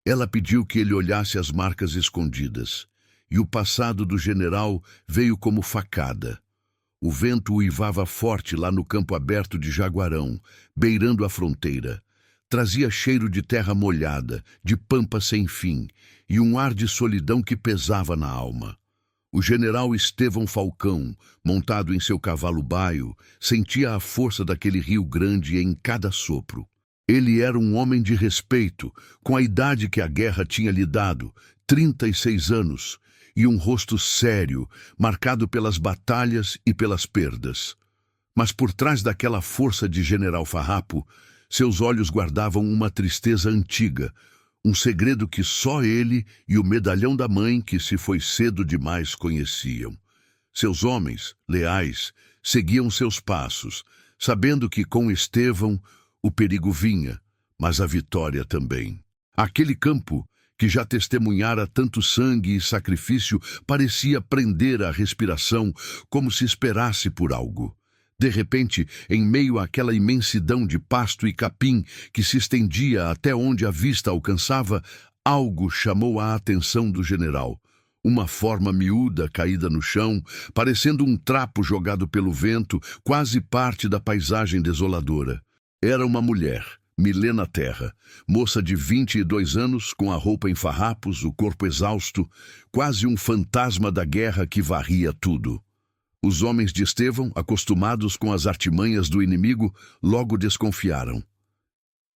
Ela pediu que ele olhasse as marcas escondidas, e o passado do general veio como facada. O vento uivava forte lá no campo aberto de Jaguarão, beirando a fronteira. Trazia cheiro de terra molhada, de pampa sem fim, e um ar de solidão que pesava na alma. O general Estevão Falcão, montado em seu cavalo baio, sentia a força daquele rio grande em cada sopro. Ele era um homem de respeito, com a idade que a guerra tinha lhe dado, 36 anos, e um rosto sério, marcado pelas batalhas e pelas perdas. Mas por trás daquela força de general Farrapo, seus olhos guardavam uma tristeza antiga, um segredo que só ele e o medalhão da mãe, que se foi cedo demais, conheciam. Seus homens, leais, seguiam seus passos, sabendo que com Estevão o perigo vinha, mas a vitória também. Aquele campo, que já testemunhara tanto sangue e sacrifício, parecia prender a respiração, como se esperasse por algo. De repente, em meio àquela imensidão de pasto e capim que se estendia até onde a vista alcançava, algo chamou a atenção do general. Uma forma miúda caída no chão, parecendo um trapo jogado pelo vento, quase parte da paisagem desoladora. Era uma mulher, Milena Terra, moça de 22 anos, com a roupa em farrapos, o corpo exausto, quase um fantasma da guerra que varria tudo. Os homens de Estevão, acostumados com as artimanhas do inimigo, logo desconfiaram.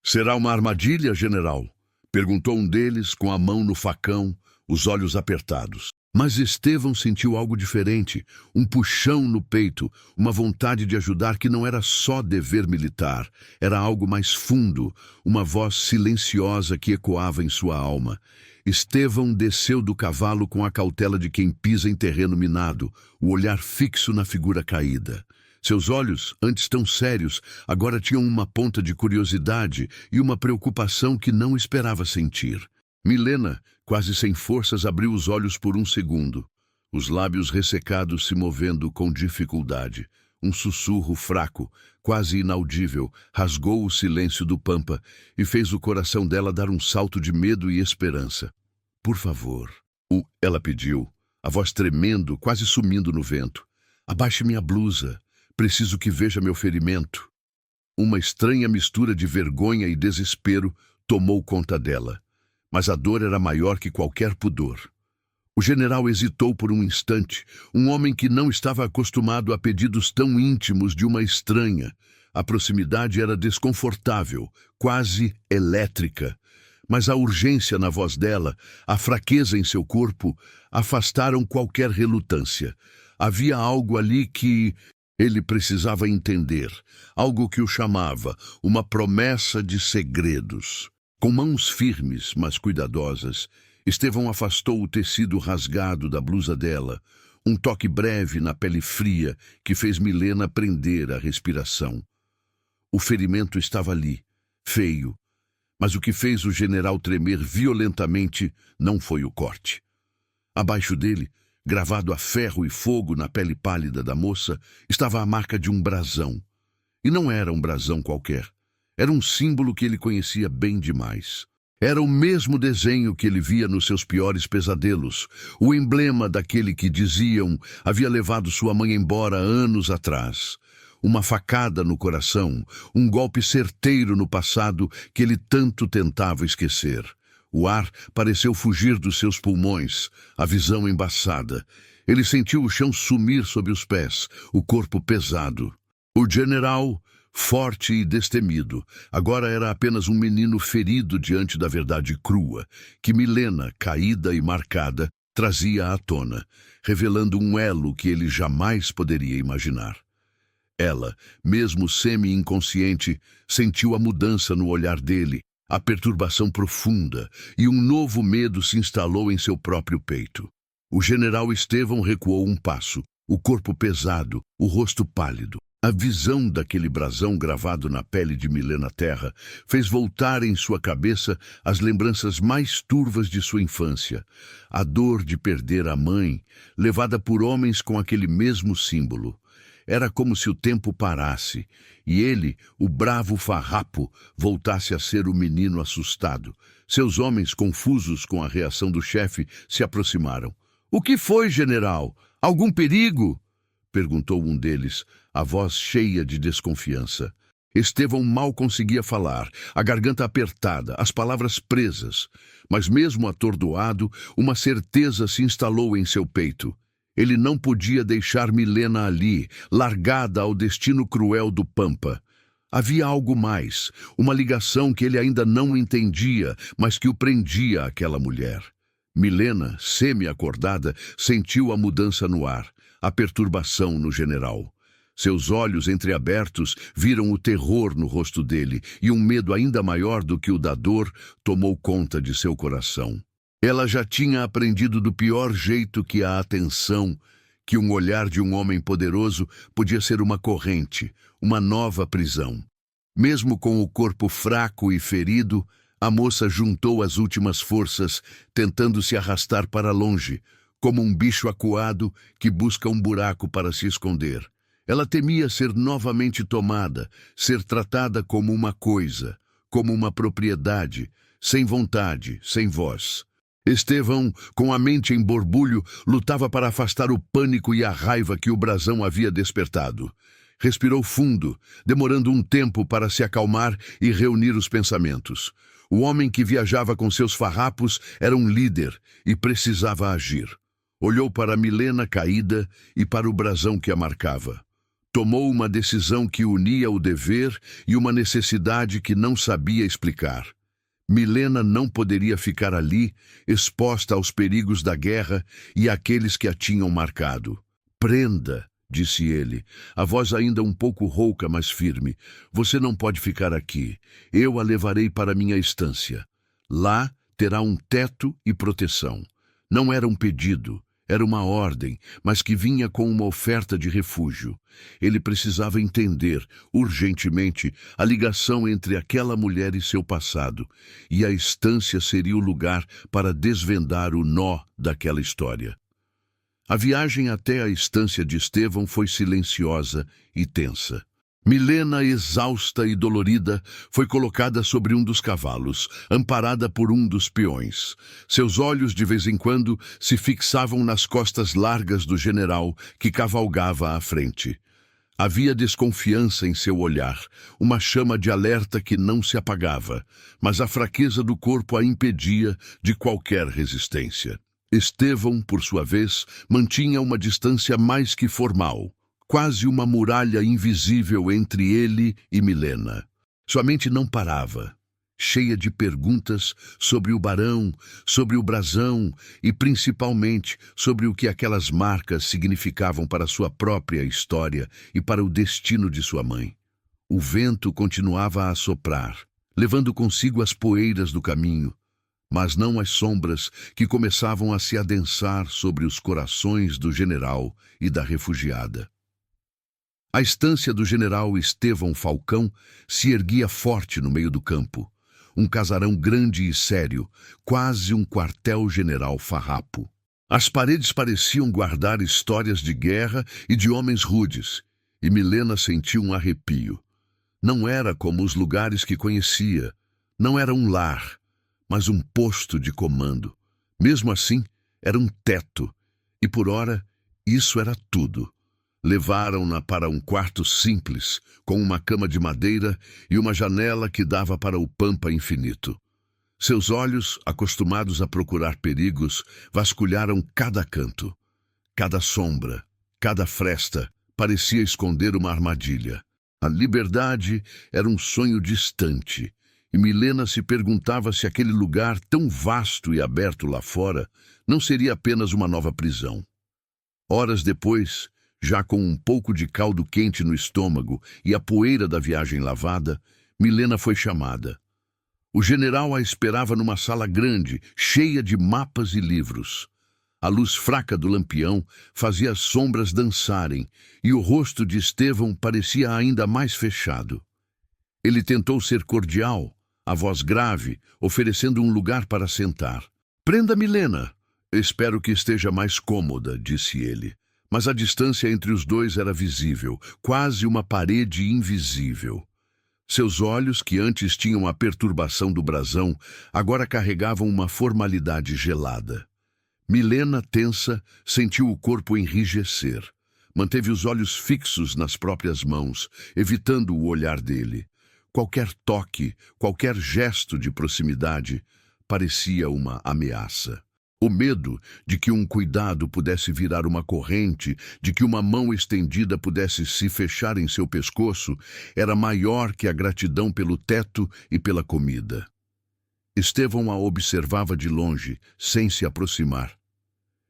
"Será uma armadilha, general?" perguntou um deles, com a mão no facão, os olhos apertados. Mas Estevão sentiu algo diferente, um puxão no peito, uma vontade de ajudar que não era só dever militar, era algo mais fundo, uma voz silenciosa que ecoava em sua alma. Estevão desceu do cavalo com a cautela de quem pisa em terreno minado, o olhar fixo na figura caída. Seus olhos, antes tão sérios, agora tinham uma ponta de curiosidade e uma preocupação que não esperava sentir. Milena, quase sem forças, abriu os olhos por um segundo, os lábios ressecados se movendo com dificuldade. Um sussurro fraco, quase inaudível, rasgou o silêncio do pampa e fez o coração dela dar um salto de medo e esperança. "Por favor", ela pediu, a voz tremendo, quase sumindo no vento. "Abaixe minha blusa. Preciso que veja meu ferimento." Uma estranha mistura de vergonha e desespero tomou conta dela, mas a dor era maior que qualquer pudor. O general hesitou por um instante, um homem que não estava acostumado a pedidos tão íntimos de uma estranha. A proximidade era desconfortável, quase elétrica, mas a urgência na voz dela, a fraqueza em seu corpo, afastaram qualquer relutância. Havia algo ali que ele precisava entender, algo que o chamava, uma promessa de segredos. Com mãos firmes, mas cuidadosas, Estevão afastou o tecido rasgado da blusa dela, um toque breve na pele fria que fez Milena prender a respiração. O ferimento estava ali, feio, mas o que fez o general tremer violentamente não foi o corte. Abaixo dele, gravado a ferro e fogo na pele pálida da moça, estava a marca de um brasão. E não era um brasão qualquer. Era um símbolo que ele conhecia bem demais. Era o mesmo desenho que ele via nos seus piores pesadelos, o emblema daquele que, diziam, havia levado sua mãe embora anos atrás. Uma facada no coração, um golpe certeiro no passado que ele tanto tentava esquecer. O ar pareceu fugir dos seus pulmões, a visão embaçada. Ele sentiu o chão sumir sob os pés, o corpo pesado. O general, forte e destemido, agora era apenas um menino ferido diante da verdade crua, que Milena, caída e marcada, trazia à tona, revelando um elo que ele jamais poderia imaginar. Ela, mesmo semi-inconsciente, sentiu a mudança no olhar dele, a perturbação profunda, e um novo medo se instalou em seu próprio peito. O general Estevão recuou um passo, o corpo pesado, o rosto pálido. A visão daquele brasão gravado na pele de Milena Terra fez voltar em sua cabeça as lembranças mais turvas de sua infância. A dor de perder a mãe, levada por homens com aquele mesmo símbolo. Era como se o tempo parasse, e ele, o bravo farrapo, voltasse a ser o menino assustado. Seus homens, confusos com a reação do chefe, se aproximaram. "O que foi, general? Algum perigo?" perguntou um deles, a voz cheia de desconfiança. Estevão mal conseguia falar, a garganta apertada, as palavras presas. Mas mesmo atordoado, uma certeza se instalou em seu peito. Ele não podia deixar Milena ali, largada ao destino cruel do Pampa. Havia algo mais, uma ligação que ele ainda não entendia, mas que o prendia àquela mulher. Milena, semi-acordada, sentiu a mudança no ar, a perturbação no general. Seus olhos entreabertos viram o terror no rosto dele, e um medo ainda maior do que o da dor tomou conta de seu coração. Ela já tinha aprendido do pior jeito que a atenção, que um olhar de um homem poderoso podia ser uma corrente, uma nova prisão. Mesmo com o corpo fraco e ferido, a moça juntou as últimas forças, tentando se arrastar para longe, como um bicho acuado que busca um buraco para se esconder. Ela temia ser novamente tomada, ser tratada como uma coisa, como uma propriedade, sem vontade, sem voz. Estevão, com a mente em borbulho, lutava para afastar o pânico e a raiva que o brasão havia despertado. Respirou fundo, demorando um tempo para se acalmar e reunir os pensamentos. O homem que viajava com seus farrapos era um líder e precisava agir. Olhou para Milena caída e para o brasão que a marcava. Tomou uma decisão que unia o dever e uma necessidade que não sabia explicar. Milena não poderia ficar ali, exposta aos perigos da guerra e àqueles que a tinham marcado. "Prenda", disse ele, a voz ainda um pouco rouca, mas firme. "Você não pode ficar aqui. Eu a levarei para minha estância. Lá terá um teto e proteção." Não era um pedido. Era uma ordem, mas que vinha com uma oferta de refúgio. Ele precisava entender, urgentemente, a ligação entre aquela mulher e seu passado, e a estância seria o lugar para desvendar o nó daquela história. A viagem até a estância de Estevão foi silenciosa e tensa. Milena, exausta e dolorida, foi colocada sobre um dos cavalos, amparada por um dos peões. Seus olhos, de vez em quando, se fixavam nas costas largas do general, que cavalgava à frente. Havia desconfiança em seu olhar, uma chama de alerta que não se apagava, mas a fraqueza do corpo a impedia de qualquer resistência. Estevão, por sua vez, mantinha uma distância mais que formal, quase uma muralha invisível entre ele e Milena. Sua mente não parava, cheia de perguntas sobre o barão, sobre o brasão e, principalmente, sobre o que aquelas marcas significavam para sua própria história e para o destino de sua mãe. O vento continuava a soprar, levando consigo as poeiras do caminho, mas não as sombras que começavam a se adensar sobre os corações do general e da refugiada. A estância do general Estevão Falcão se erguia forte no meio do campo, um casarão grande e sério, quase um quartel-general farrapo. As paredes pareciam guardar histórias de guerra e de homens rudes, e Milena sentiu um arrepio. Não era como os lugares que conhecia, não era um lar, mas um posto de comando. Mesmo assim, era um teto, e por ora, isso era tudo. Levaram-na para um quarto simples, com uma cama de madeira e uma janela que dava para o pampa infinito. Seus olhos, acostumados a procurar perigos, vasculharam cada canto. Cada sombra, cada fresta, parecia esconder uma armadilha. A liberdade era um sonho distante, e Milena se perguntava se aquele lugar tão vasto e aberto lá fora não seria apenas uma nova prisão. Horas depois, já com um pouco de caldo quente no estômago e a poeira da viagem lavada, Milena foi chamada. O general a esperava numa sala grande, cheia de mapas e livros. A luz fraca do lampião fazia as sombras dançarem, e o rosto de Estevão parecia ainda mais fechado. Ele tentou ser cordial, a voz grave, oferecendo um lugar para sentar. "Prenda Milena. Espero que esteja mais cômoda", disse ele. Mas a distância entre os dois era visível, quase uma parede invisível. Seus olhos, que antes tinham a perturbação do brasão, agora carregavam uma formalidade gelada. Milena, tensa, sentiu o corpo enrijecer. Manteve os olhos fixos nas próprias mãos, evitando o olhar dele. Qualquer toque, qualquer gesto de proximidade parecia uma ameaça. O medo de que um cuidado pudesse virar uma corrente, de que uma mão estendida pudesse se fechar em seu pescoço, era maior que a gratidão pelo teto e pela comida. Estevão a observava de longe, sem se aproximar.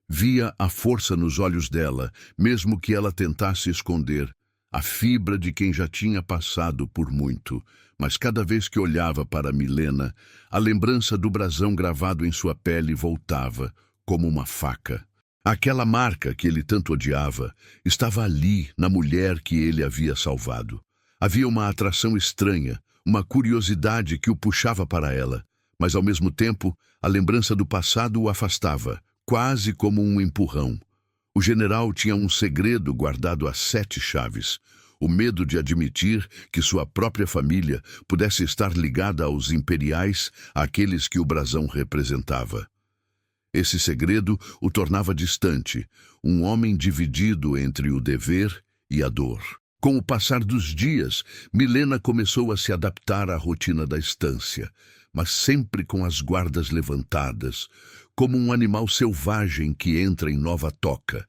Via a força nos olhos dela, mesmo que ela tentasse esconder, a fibra de quem já tinha passado por muito. Mas cada vez que olhava para Milena, a lembrança do brasão gravado em sua pele voltava, como uma faca. Aquela marca que ele tanto odiava estava ali, na mulher que ele havia salvado. Havia uma atração estranha, uma curiosidade que o puxava para ela, mas ao mesmo tempo a lembrança do passado o afastava, quase como um empurrão. O general tinha um segredo guardado a 7 chaves. O medo de admitir que sua própria família pudesse estar ligada aos imperiais, àqueles que o brasão representava. Esse segredo o tornava distante, um homem dividido entre o dever e a dor. Com o passar dos dias, Milena começou a se adaptar à rotina da estância, mas sempre com as guardas levantadas, como um animal selvagem que entra em nova toca.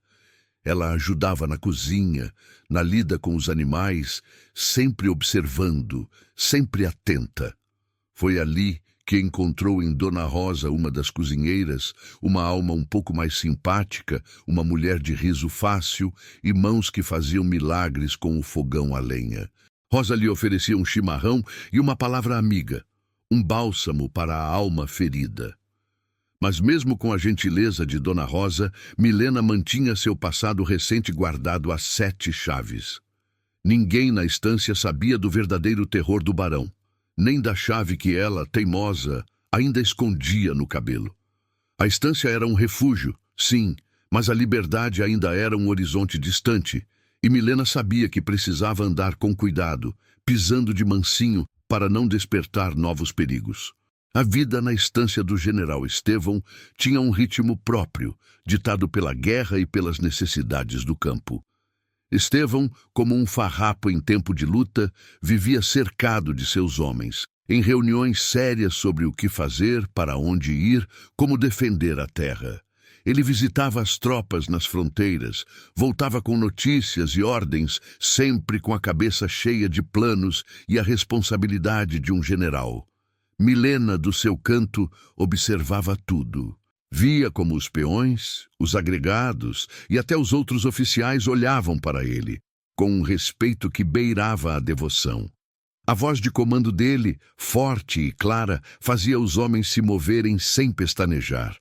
Ela ajudava na cozinha, na lida com os animais, sempre observando, sempre atenta. Foi ali que encontrou em Dona Rosa, uma das cozinheiras, uma alma um pouco mais simpática, uma mulher de riso fácil e mãos que faziam milagres com o fogão a lenha. Rosa lhe oferecia um chimarrão e uma palavra amiga, um bálsamo para a alma ferida. Mas mesmo com a gentileza de Dona Rosa, Milena mantinha seu passado recente guardado a 7 chaves. Ninguém na estância sabia do verdadeiro terror do barão, nem da chave que ela, teimosa, ainda escondia no cabelo. A estância era um refúgio, sim, mas a liberdade ainda era um horizonte distante, e Milena sabia que precisava andar com cuidado, pisando de mansinho para não despertar novos perigos. A vida na estância do general Estevão tinha um ritmo próprio, ditado pela guerra e pelas necessidades do campo. Estevão, como um farrapo em tempo de luta, vivia cercado de seus homens, em reuniões sérias sobre o que fazer, para onde ir, como defender a terra. Ele visitava as tropas nas fronteiras, voltava com notícias e ordens, sempre com a cabeça cheia de planos e a responsabilidade de um general. Milena, do seu canto, observava tudo. Via como os peões, os agregados e até os outros oficiais olhavam para ele, com um respeito que beirava a devoção. A voz de comando dele, forte e clara, fazia os homens se moverem sem pestanejar.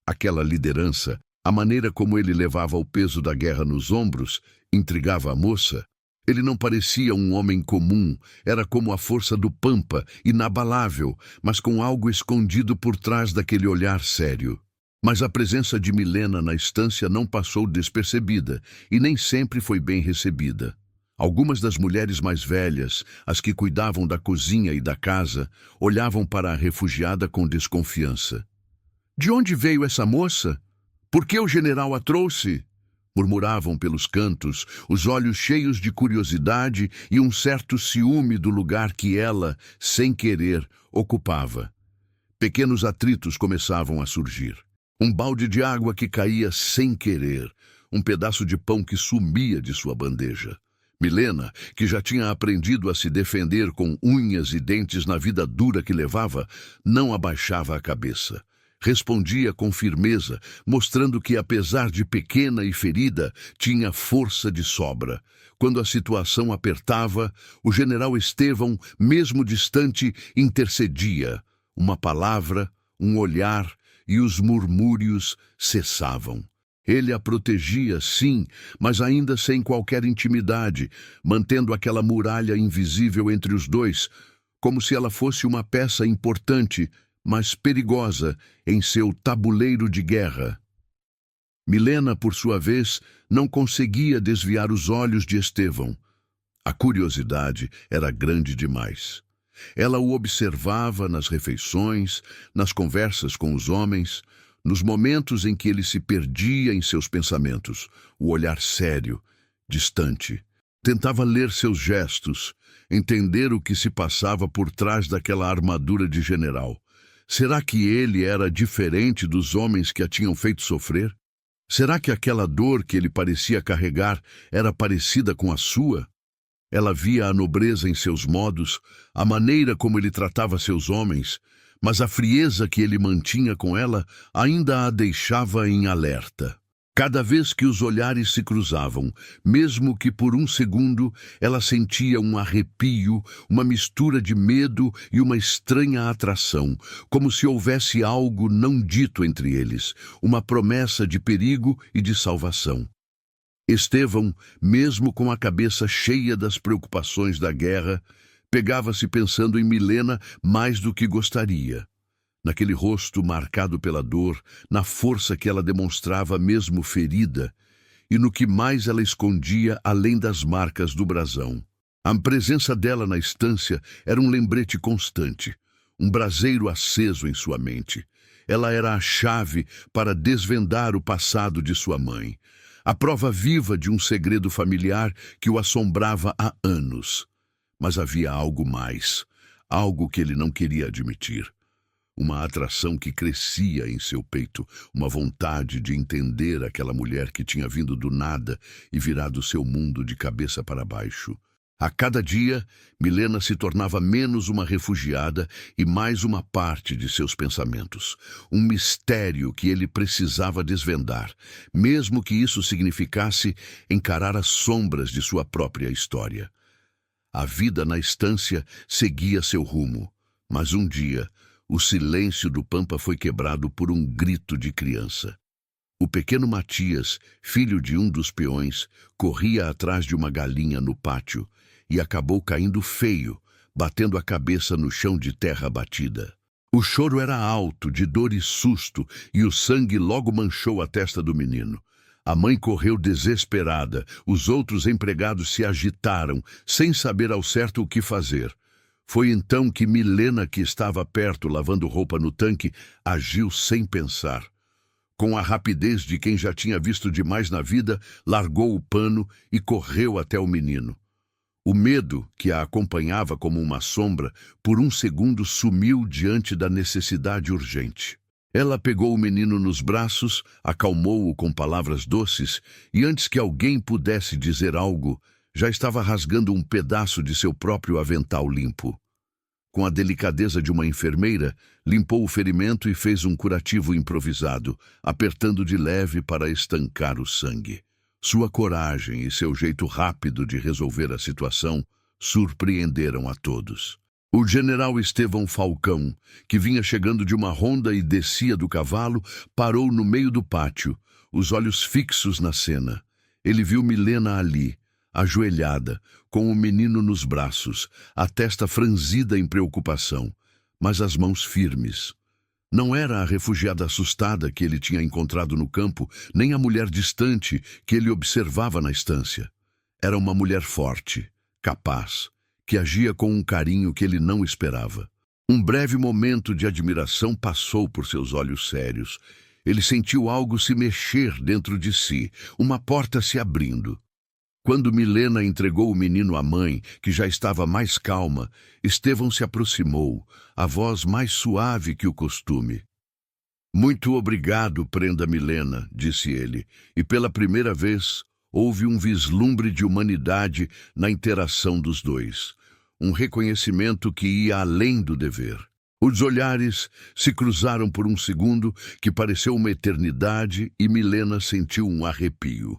Aquela liderança, a maneira como ele levava o peso da guerra nos ombros, intrigava a moça. Ele não parecia um homem comum, era como a força do Pampa, inabalável, mas com algo escondido por trás daquele olhar sério. Mas a presença de Milena na estância não passou despercebida e nem sempre foi bem recebida. Algumas das mulheres mais velhas, as que cuidavam da cozinha e da casa, olhavam para a refugiada com desconfiança. "De onde veio essa moça? Por que o general a trouxe?" Murmuravam pelos cantos, os olhos cheios de curiosidade e um certo ciúme do lugar que ela, sem querer, ocupava. Pequenos atritos começavam a surgir. Um balde de água que caía sem querer, um pedaço de pão que sumia de sua bandeja. Milena, que já tinha aprendido a se defender com unhas e dentes na vida dura que levava, não abaixava a cabeça. Respondia com firmeza, mostrando que, apesar de pequena e ferida, tinha força de sobra. Quando a situação apertava, o general Estevão, mesmo distante, intercedia. Uma palavra, um olhar e os murmúrios cessavam. Ele a protegia, sim, mas ainda sem qualquer intimidade, mantendo aquela muralha invisível entre os dois, como se ela fosse uma peça importante, mas perigosa, em seu tabuleiro de guerra. Milena, por sua vez, não conseguia desviar os olhos de Estevão. A curiosidade era grande demais. Ela o observava nas refeições, nas conversas com os homens, nos momentos em que ele se perdia em seus pensamentos, o olhar sério, distante. Tentava ler seus gestos, entender o que se passava por trás daquela armadura de general. Será que ele era diferente dos homens que a tinham feito sofrer? Será que aquela dor que ele parecia carregar era parecida com a sua? Ela via a nobreza em seus modos, a maneira como ele tratava seus homens, mas a frieza que ele mantinha com ela ainda a deixava em alerta. Cada vez que os olhares se cruzavam, mesmo que por um segundo, ela sentia um arrepio, uma mistura de medo e uma estranha atração, como se houvesse algo não dito entre eles, uma promessa de perigo e de salvação. Estevão, mesmo com a cabeça cheia das preocupações da guerra, pegava-se pensando em Milena mais do que gostaria. Naquele rosto marcado pela dor, na força que ela demonstrava mesmo ferida, e no que mais ela escondia além das marcas do brasão. A presença dela na estância era um lembrete constante, um braseiro aceso em sua mente. Ela era a chave para desvendar o passado de sua mãe, a prova viva de um segredo familiar que o assombrava há anos. Mas havia algo mais, algo que ele não queria admitir. Uma atração que crescia em seu peito, uma vontade de entender aquela mulher que tinha vindo do nada e virado seu mundo de cabeça para baixo. A cada dia, Milena se tornava menos uma refugiada e mais uma parte de seus pensamentos. Um mistério que ele precisava desvendar, mesmo que isso significasse encarar as sombras de sua própria história. A vida na estância seguia seu rumo, mas um dia, o silêncio do Pampa foi quebrado por um grito de criança. O pequeno Matias, filho de um dos peões, corria atrás de uma galinha no pátio e acabou caindo feio, batendo a cabeça no chão de terra batida. O choro era alto, de dor e susto, e o sangue logo manchou a testa do menino. A mãe correu desesperada, os outros empregados se agitaram, sem saber ao certo o que fazer. Foi então que Milena, que estava perto lavando roupa no tanque, agiu sem pensar. Com a rapidez de quem já tinha visto demais na vida, largou o pano e correu até o menino. O medo, que a acompanhava como uma sombra, por um segundo sumiu diante da necessidade urgente. Ela pegou o menino nos braços, acalmou-o com palavras doces e, antes que alguém pudesse dizer algo, já estava rasgando um pedaço de seu próprio avental limpo. Com a delicadeza de uma enfermeira, limpou o ferimento e fez um curativo improvisado, apertando de leve para estancar o sangue. Sua coragem e seu jeito rápido de resolver a situação surpreenderam a todos. O general Estevão Falcão, que vinha chegando de uma ronda e descia do cavalo, parou no meio do pátio, os olhos fixos na cena. Ele viu Milena ali, ajoelhada, com o menino nos braços, a testa franzida em preocupação, mas as mãos firmes. Não era a refugiada assustada que ele tinha encontrado no campo, nem a mulher distante que ele observava na estância. Era uma mulher forte, capaz, que agia com um carinho que ele não esperava. Um breve momento de admiração passou por seus olhos sérios. Ele sentiu algo se mexer dentro de si, uma porta se abrindo. Quando Milena entregou o menino à mãe, que já estava mais calma, Estevão se aproximou, a voz mais suave que o costume. "Muito obrigado, prenda Milena", disse ele, e pela primeira vez houve um vislumbre de humanidade na interação dos dois, um reconhecimento que ia além do dever. Os olhares se cruzaram por um segundo que pareceu uma eternidade e Milena sentiu um arrepio.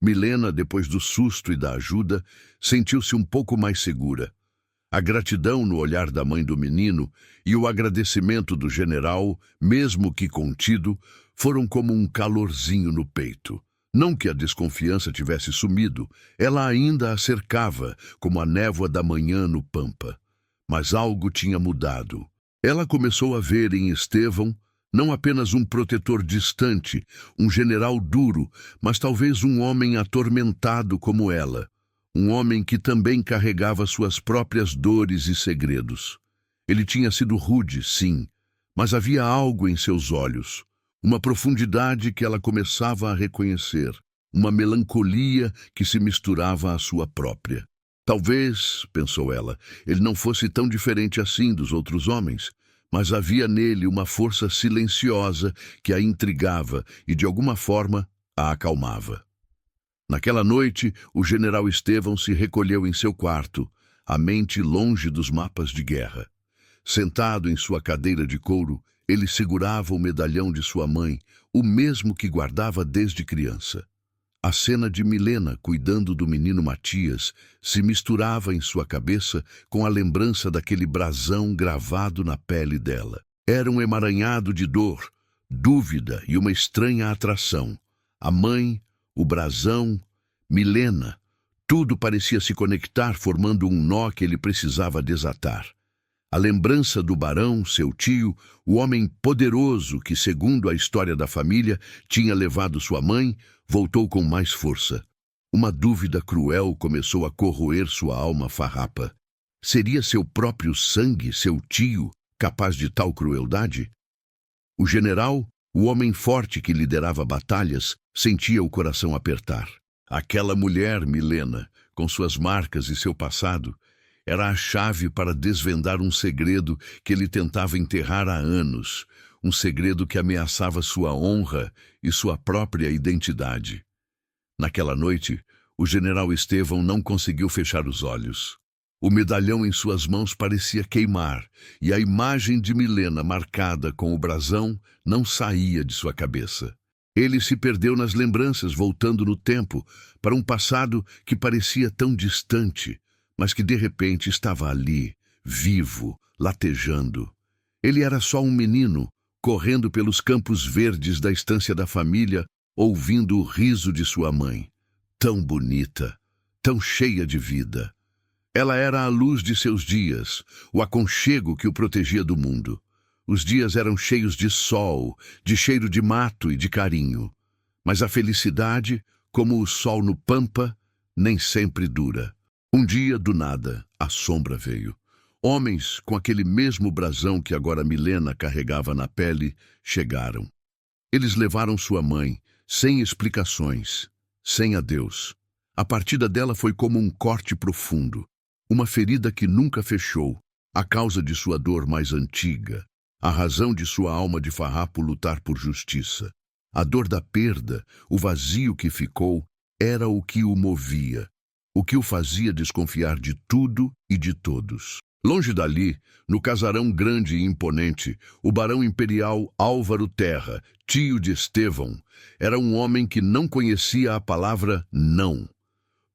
Milena, depois do susto e da ajuda, sentiu-se um pouco mais segura. A gratidão no olhar da mãe do menino e o agradecimento do general, mesmo que contido, foram como um calorzinho no peito. Não que a desconfiança tivesse sumido, ela ainda a cercava, como a névoa da manhã no Pampa. Mas algo tinha mudado. Ela começou a ver em Estevão Não apenas um protetor distante, um general duro, mas talvez um homem atormentado como ela. Um homem que também carregava suas próprias dores e segredos. Ele tinha sido rude, sim, mas havia algo em seus olhos, uma profundidade que ela começava a reconhecer, uma melancolia que se misturava à sua própria. Talvez, pensou ela, ele não fosse tão diferente assim dos outros homens, mas havia nele uma força silenciosa que a intrigava e, de alguma forma, a acalmava. Naquela noite, o general Estevão se recolheu em seu quarto, a mente longe dos mapas de guerra. Sentado em sua cadeira de couro, ele segurava o medalhão de sua mãe, o mesmo que guardava desde criança. A cena de Milena cuidando do menino Matias se misturava em sua cabeça com a lembrança daquele brasão gravado na pele dela. Era um emaranhado de dor, dúvida e uma estranha atração. A mãe, o brasão, Milena, tudo parecia se conectar formando um nó que ele precisava desatar. A lembrança do barão, seu tio, o homem poderoso que, segundo a história da família, tinha levado sua mãe, voltou com mais força. Uma dúvida cruel começou a corroer sua alma farrapa. Seria seu próprio sangue, seu tio, capaz de tal crueldade? O general, o homem forte que liderava batalhas, sentia o coração apertar. Aquela mulher, Milena, com suas marcas e seu passado, era a chave para desvendar um segredo que ele tentava enterrar há anos, um segredo que ameaçava sua honra e sua própria identidade. Naquela noite, o general Estevão não conseguiu fechar os olhos. O medalhão em suas mãos parecia queimar, e a imagem de Milena marcada com o brasão não saía de sua cabeça. Ele se perdeu nas lembranças, voltando no tempo, para um passado que parecia tão distante, mas que de repente estava ali, vivo, latejando. Ele era só um menino, correndo pelos campos verdes da estância da família, ouvindo o riso de sua mãe. Tão bonita, tão cheia de vida. Ela era a luz de seus dias, o aconchego que o protegia do mundo. Os dias eram cheios de sol, de cheiro de mato e de carinho. Mas a felicidade, como o sol no pampa, nem sempre dura. Um dia, do nada, a sombra veio. Homens com aquele mesmo brasão que agora Milena carregava na pele chegaram. Eles levaram sua mãe, sem explicações, sem adeus. A partida dela foi como um corte profundo, uma ferida que nunca fechou, a causa de sua dor mais antiga, a razão de sua alma de farrapo lutar por justiça. A dor da perda, o vazio que ficou, era o que o movia, o que o fazia desconfiar de tudo e de todos. Longe dali, no casarão grande e imponente, o barão imperial Álvaro Terra, tio de Estevão, era um homem que não conhecia a palavra não.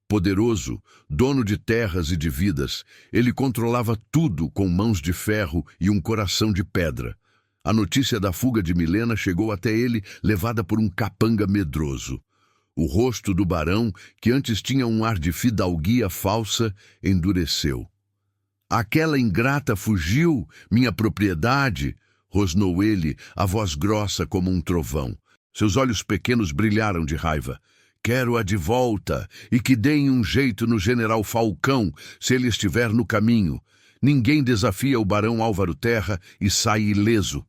Poderoso, dono de terras e de vidas, ele controlava tudo com mãos de ferro e um coração de pedra. A notícia da fuga de Milena chegou até ele, levada por um capanga medroso. O rosto do barão, que antes tinha um ar de fidalguia falsa, endureceu. "Aquela ingrata fugiu, minha propriedade", rosnou ele, a voz grossa como um trovão. Seus olhos pequenos brilharam de raiva. "Quero-a de volta, e que deem um jeito no general Falcão, se ele estiver no caminho. Ninguém desafia o barão Álvaro Terra e sai ileso."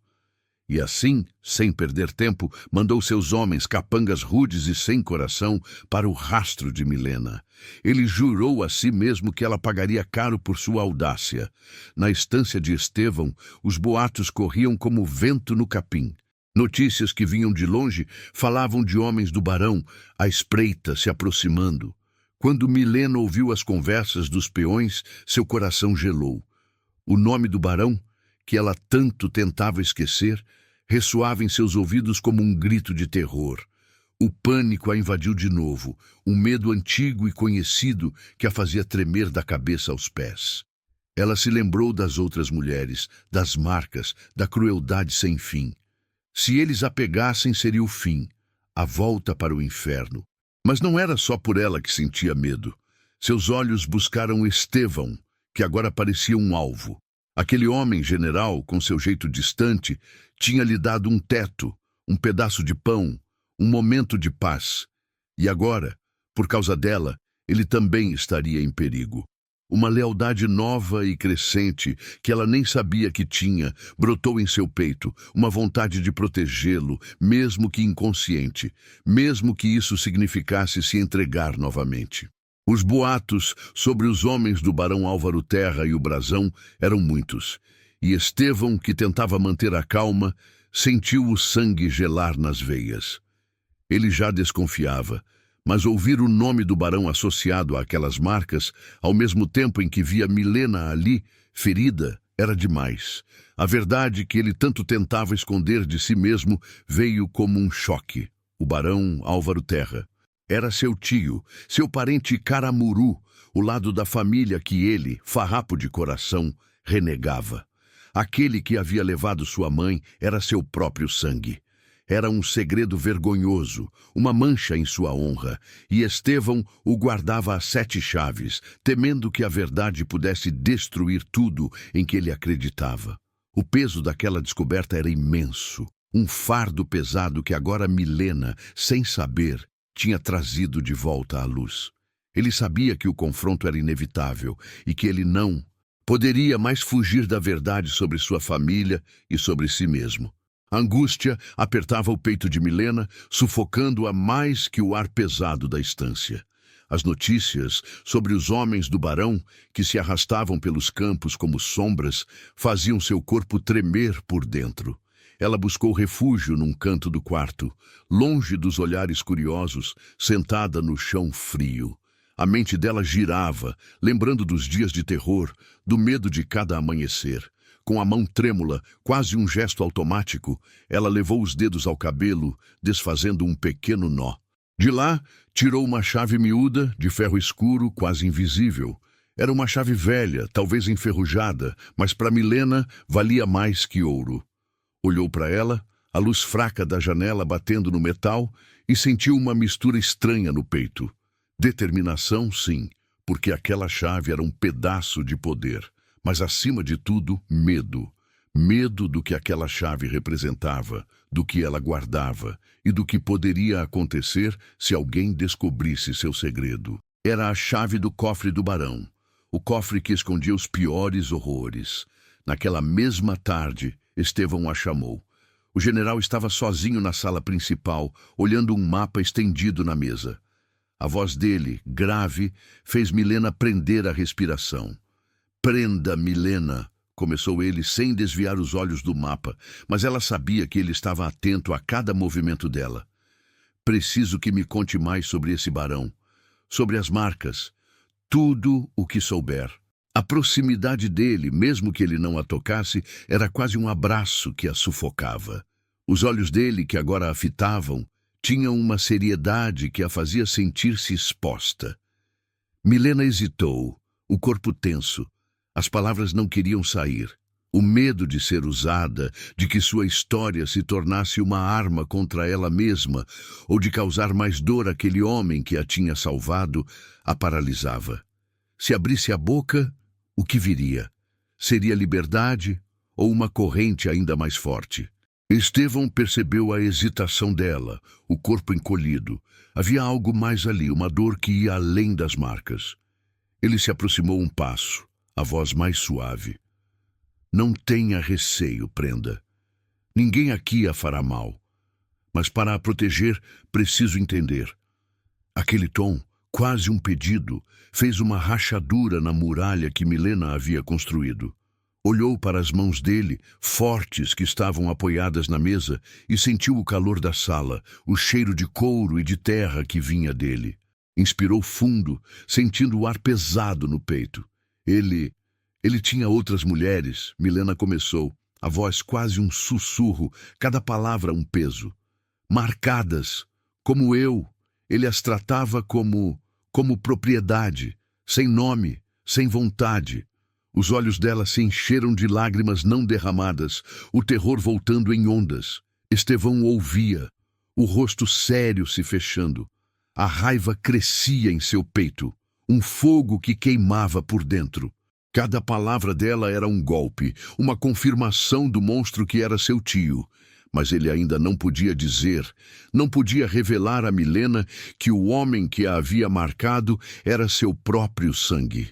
E assim, sem perder tempo, mandou seus homens, capangas rudes e sem coração, para o rastro de Milena. Ele jurou a si mesmo que ela pagaria caro por sua audácia. Na estância de Estevão, os boatos corriam como vento no capim. Notícias que vinham de longe falavam de homens do barão, à espreita, se aproximando. Quando Milena ouviu as conversas dos peões, seu coração gelou. O nome do barão, que ela tanto tentava esquecer, ressoava em seus ouvidos como um grito de terror. O pânico a invadiu de novo, um medo antigo e conhecido que a fazia tremer da cabeça aos pés. Ela se lembrou das outras mulheres, das marcas, da crueldade sem fim. Se eles a pegassem, seria o fim, a volta para o inferno. Mas não era só por ela que sentia medo. Seus olhos buscaram Estevão, que agora parecia um alvo. Aquele homem general, com seu jeito distante, tinha lhe dado um teto, um pedaço de pão, um momento de paz. E agora, por causa dela, ele também estaria em perigo. Uma lealdade nova e crescente, que ela nem sabia que tinha, brotou em seu peito, uma vontade de protegê-lo, mesmo que inconsciente, mesmo que isso significasse se entregar novamente. Os boatos sobre os homens do barão Álvaro Terra e o brasão eram muitos, e Estevão, que tentava manter a calma, sentiu o sangue gelar nas veias. Ele já desconfiava, mas ouvir o nome do barão associado àquelas marcas, ao mesmo tempo em que via Milena ali, ferida, era demais. A verdade que ele tanto tentava esconder de si mesmo veio como um choque. O barão Álvaro Terra era seu tio, seu parente Caramuru, o lado da família que ele, farrapo de coração, renegava. Aquele que havia levado sua mãe era seu próprio sangue. Era um segredo vergonhoso, uma mancha em sua honra, e Estevão o guardava às 7 chaves, temendo que a verdade pudesse destruir tudo em que ele acreditava. O peso daquela descoberta era imenso, um fardo pesado que agora Milena, sem saber, tinha trazido de volta à luz. Ele sabia que o confronto era inevitável e que ele não poderia mais fugir da verdade sobre sua família e sobre si mesmo. A angústia apertava o peito de Milena, sufocando-a mais que o ar pesado da estância. As notícias sobre os homens do barão, que se arrastavam pelos campos como sombras, faziam seu corpo tremer por dentro. Ela buscou refúgio num canto do quarto, longe dos olhares curiosos, sentada no chão frio. A mente dela girava, lembrando dos dias de terror, do medo de cada amanhecer. Com a mão trêmula, quase um gesto automático, ela levou os dedos ao cabelo, desfazendo um pequeno nó. De lá, tirou uma chave miúda, de ferro escuro, quase invisível. Era uma chave velha, talvez enferrujada, mas para Milena valia mais que ouro. Olhou para ela, a luz fraca da janela batendo no metal, e sentiu uma mistura estranha no peito. Determinação, sim, porque aquela chave era um pedaço de poder. Mas, acima de tudo, medo. Medo do que aquela chave representava, do que ela guardava e do que poderia acontecer se alguém descobrisse seu segredo. Era a chave do cofre do barão, o cofre que escondia os piores horrores. Naquela mesma tarde, Estevão a chamou. O general estava sozinho na sala principal, olhando um mapa estendido na mesa. A voz dele, grave, fez Milena prender a respiração. "Prenda, Milena", começou ele sem desviar os olhos do mapa, mas ela sabia que ele estava atento a cada movimento dela. "Preciso que me conte mais sobre esse barão, sobre as marcas, tudo o que souber." A proximidade dele, mesmo que ele não a tocasse, era quase um abraço que a sufocava. Os olhos dele, que agora a fitavam, tinham uma seriedade que a fazia sentir-se exposta. Milena hesitou, o corpo tenso. As palavras não queriam sair. O medo de ser usada, de que sua história se tornasse uma arma contra ela mesma, ou de causar mais dor àquele homem que a tinha salvado, a paralisava. Se abrisse a boca, o que viria? Seria liberdade ou uma corrente ainda mais forte? Estevão percebeu a hesitação dela, o corpo encolhido. Havia algo mais ali, uma dor que ia além das marcas. Ele se aproximou um passo, a voz mais suave. "Não tenha receio, Prenda. Ninguém aqui a fará mal. Mas para a proteger, preciso entender." Aquele tom, quase um pedido, fez uma rachadura na muralha que Milena havia construído. Olhou para as mãos dele, fortes, que estavam apoiadas na mesa, e sentiu o calor da sala, o cheiro de couro e de terra que vinha dele. Inspirou fundo, sentindo o ar pesado no peito. Ele tinha outras mulheres, Milena começou, a voz quase um sussurro, cada palavra um peso. Marcadas, como eu, ele as tratava como propriedade, sem nome, sem vontade. Os olhos dela se encheram de lágrimas não derramadas, o terror voltando em ondas. Estevão ouvia, o rosto sério se fechando. A raiva crescia em seu peito, um fogo que queimava por dentro. Cada palavra dela era um golpe, uma confirmação do monstro que era seu tio. Mas ele ainda não podia dizer, não podia revelar a Milena que o homem que a havia marcado era seu próprio sangue.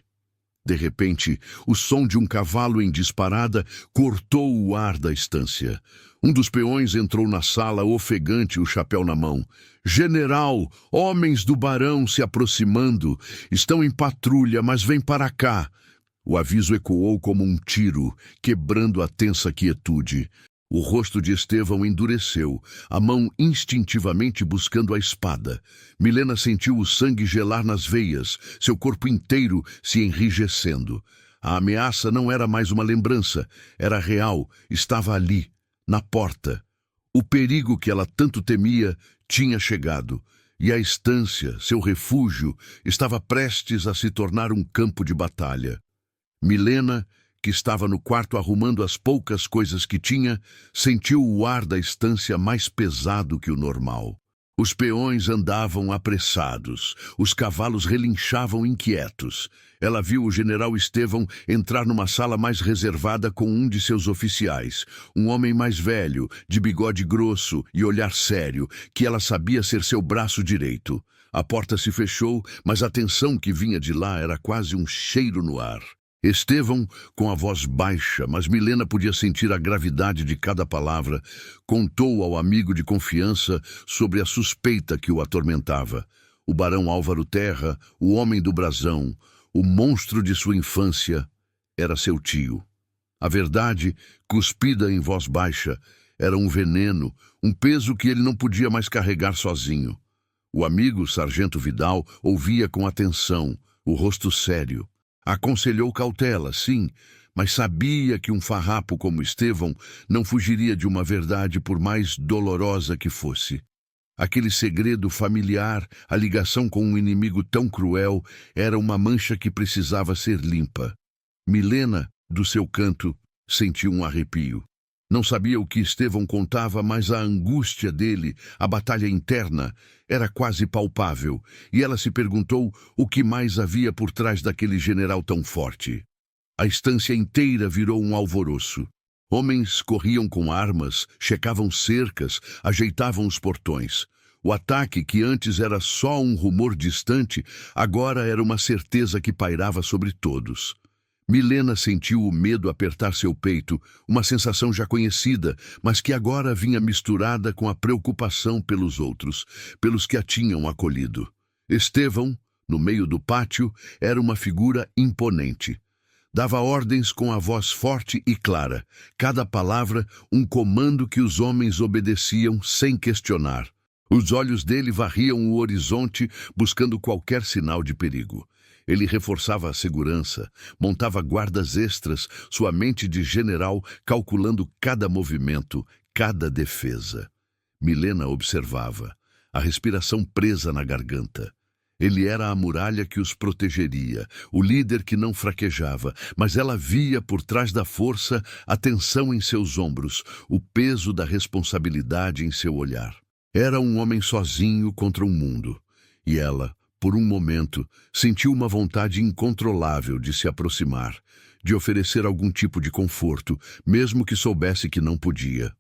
De repente, o som de um cavalo em disparada cortou o ar da estância. Um dos peões entrou na sala ofegante, o chapéu na mão. "General, homens do barão se aproximando. Estão em patrulha, mas vem para cá." O aviso ecoou como um tiro, quebrando a tensa quietude. O rosto de Estevão endureceu, a mão instintivamente buscando a espada. Milena sentiu o sangue gelar nas veias, seu corpo inteiro se enrijecendo. A ameaça não era mais uma lembrança, era real, estava ali, na porta. O perigo que ela tanto temia tinha chegado, e a estância, seu refúgio, estava prestes a se tornar um campo de batalha. Milena, que estava no quarto arrumando as poucas coisas que tinha, sentiu o ar da estância mais pesado que o normal. Os peões andavam apressados, os cavalos relinchavam inquietos. Ela viu o general Estevão entrar numa sala mais reservada com um de seus oficiais, um homem mais velho, de bigode grosso e olhar sério, que ela sabia ser seu braço direito. A porta se fechou, mas a tensão que vinha de lá era quase um cheiro no ar. Estevão, com a voz baixa, mas Milena podia sentir a gravidade de cada palavra, contou ao amigo de confiança sobre a suspeita que o atormentava. O barão Álvaro Terra, o homem do brasão, o monstro de sua infância, era seu tio. A verdade, cuspida em voz baixa, era um veneno, um peso que ele não podia mais carregar sozinho. O amigo, sargento Vidal, ouvia com atenção, o rosto sério. Aconselhou cautela, sim, mas sabia que um farrapo como Estevão não fugiria de uma verdade por mais dolorosa que fosse. Aquele segredo familiar, a ligação com um inimigo tão cruel, era uma mancha que precisava ser limpa. Milena, do seu canto, sentiu um arrepio. Não sabia o que Estevão contava, mas a angústia dele, a batalha interna, era quase palpável, e ela se perguntou o que mais havia por trás daquele general tão forte. A estância inteira virou um alvoroço. Homens corriam com armas, checavam cercas, ajeitavam os portões. O ataque, que antes era só um rumor distante, agora era uma certeza que pairava sobre todos. Milena sentiu o medo apertar seu peito, uma sensação já conhecida, mas que agora vinha misturada com a preocupação pelos outros, pelos que a tinham acolhido. Estevão, no meio do pátio, era uma figura imponente. Dava ordens com a voz forte e clara, cada palavra um comando que os homens obedeciam sem questionar. Os olhos dele varriam o horizonte, buscando qualquer sinal de perigo. Ele reforçava a segurança, montava guardas extras, sua mente de general calculando cada movimento, cada defesa. Milena observava, a respiração presa na garganta. Ele era a muralha que os protegeria, o líder que não fraquejava, mas ela via por trás da força a tensão em seus ombros, o peso da responsabilidade em seu olhar. Era um homem sozinho contra o mundo, e ela, por um momento, sentiu uma vontade incontrolável de se aproximar, de oferecer algum tipo de conforto, mesmo que soubesse que não podia.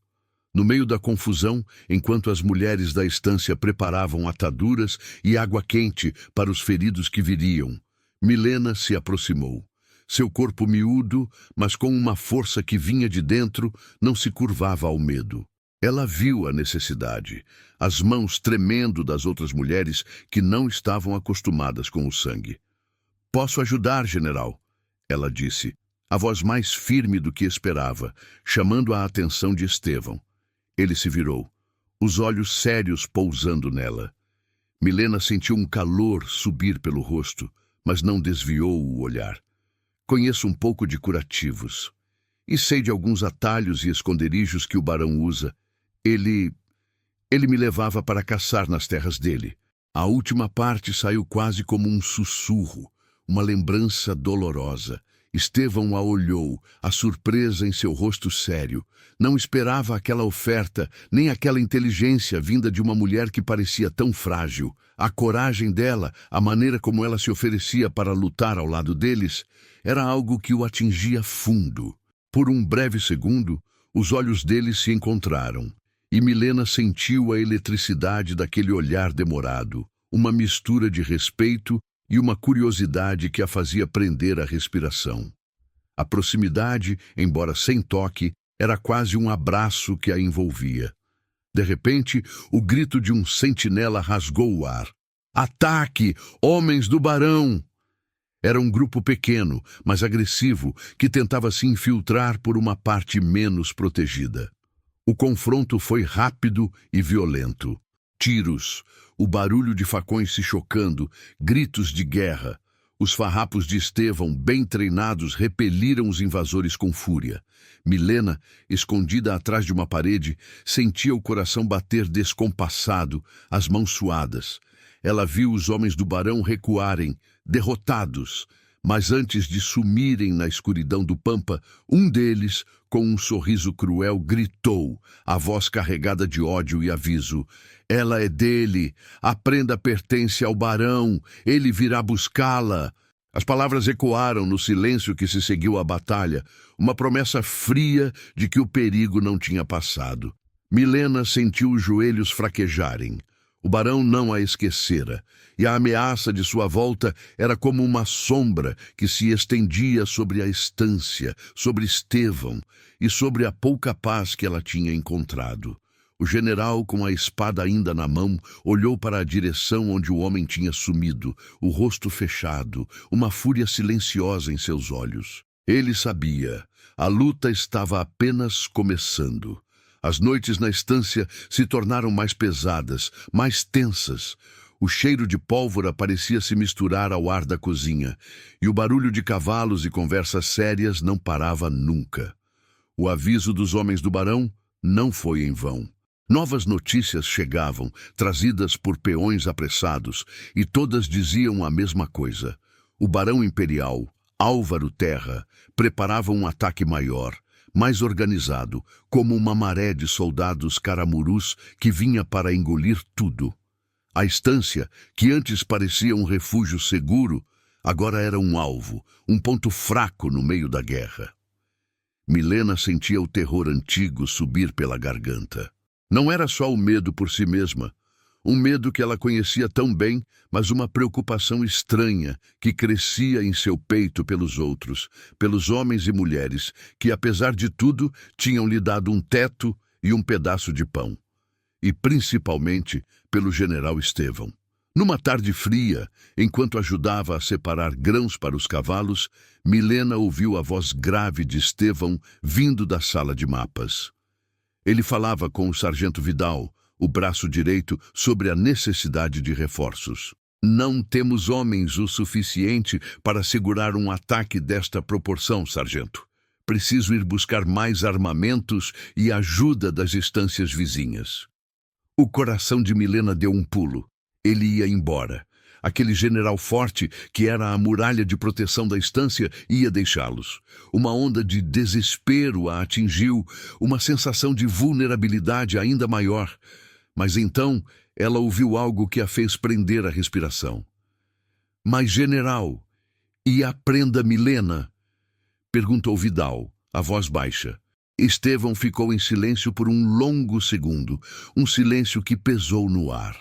No meio da confusão, enquanto as mulheres da estância preparavam ataduras e água quente para os feridos que viriam, Milena se aproximou. Seu corpo miúdo, mas com uma força que vinha de dentro, não se curvava ao medo. Ela viu a necessidade, as mãos tremendo das outras mulheres que não estavam acostumadas com o sangue. "Posso ajudar, general?" ela disse, a voz mais firme do que esperava, chamando a atenção de Estevão. Ele se virou, os olhos sérios pousando nela. Milena sentiu um calor subir pelo rosto, mas não desviou o olhar. "Conheço um pouco de curativos, e sei de alguns atalhos e esconderijos que o barão usa. Ele me levava para caçar nas terras dele." A última parte saiu quase como um sussurro, uma lembrança dolorosa. Estevão a olhou, a surpresa em seu rosto sério. Não esperava aquela oferta, nem aquela inteligência vinda de uma mulher que parecia tão frágil. A coragem dela, a maneira como ela se oferecia para lutar ao lado deles, Era algo que o atingia fundo. Por um breve segundo, os olhos dele se encontraram, e Milena sentiu a eletricidade daquele olhar demorado, uma mistura de respeito e uma curiosidade que a fazia prender a respiração. A proximidade, embora sem toque, era quase um abraço que a envolvia. De repente, o grito de um sentinela rasgou o ar. "Ataque! Homens do Barão!" Era um grupo pequeno, mas agressivo, que tentava se infiltrar por uma parte menos protegida. O confronto foi rápido e violento. Tiros, o barulho de facões se chocando, gritos de guerra. Os farrapos de Estevão, bem treinados, repeliram os invasores com fúria. Milena, escondida atrás de uma parede, sentia o coração bater descompassado, as mãos suadas. Ela viu os homens do Barão recuarem, derrotados, mas antes de sumirem na escuridão do pampa, um deles, com um sorriso cruel, gritou, a voz carregada de ódio e aviso: "Ela é dele, a prenda pertence ao Barão, ele virá buscá-la." As palavras ecoaram no silêncio que se seguiu à batalha, uma promessa fria de que o perigo não tinha passado. Milena sentiu os joelhos fraquejarem. O barão não a esquecera, e a ameaça de sua volta era como uma sombra que se estendia sobre a estância, sobre Estevão e sobre a pouca paz que ela tinha encontrado. O general, com a espada ainda na mão, olhou para a direção onde o homem tinha sumido, o rosto fechado, uma fúria silenciosa em seus olhos. Ele sabia, a luta estava apenas começando. As noites na estância se tornaram mais pesadas, mais tensas. O cheiro de pólvora parecia se misturar ao ar da cozinha, e o barulho de cavalos e conversas sérias não parava nunca. O aviso dos homens do barão não foi em vão. Novas notícias chegavam, trazidas por peões apressados, e todas diziam a mesma coisa. O barão imperial, Álvaro Terra, preparava um ataque maior, mais organizado, como uma maré de soldados caramurus que vinha para engolir tudo. A estância, que antes parecia um refúgio seguro, agora era um alvo, um ponto fraco no meio da guerra. Milena sentia o terror antigo subir pela garganta. Não era só o medo por si mesma, um medo que ela conhecia tão bem, mas uma preocupação estranha que crescia em seu peito pelos outros, pelos homens e mulheres que, apesar de tudo, tinham lhe dado um teto e um pedaço de pão. E principalmente pelo general Estevão. Numa tarde fria, enquanto ajudava a separar grãos para os cavalos, Milena ouviu a voz grave de Estevão vindo da sala de mapas. Ele falava com o sargento Vidal, o braço direito, sobre a necessidade de reforços. "Não temos homens o suficiente para segurar um ataque desta proporção, sargento. Preciso ir buscar mais armamentos e ajuda das estâncias vizinhas." O coração de Milena deu um pulo. Ele ia embora. Aquele general forte, que era a muralha de proteção da estância, ia deixá-los. Uma onda de desespero a atingiu, uma sensação de vulnerabilidade ainda maior. Mas então ela ouviu algo que a fez prender a respiração. "Mas, general, e a prenda Milena?" perguntou Vidal, a voz baixa. Estevão ficou em silêncio por um longo segundo, um silêncio que pesou no ar.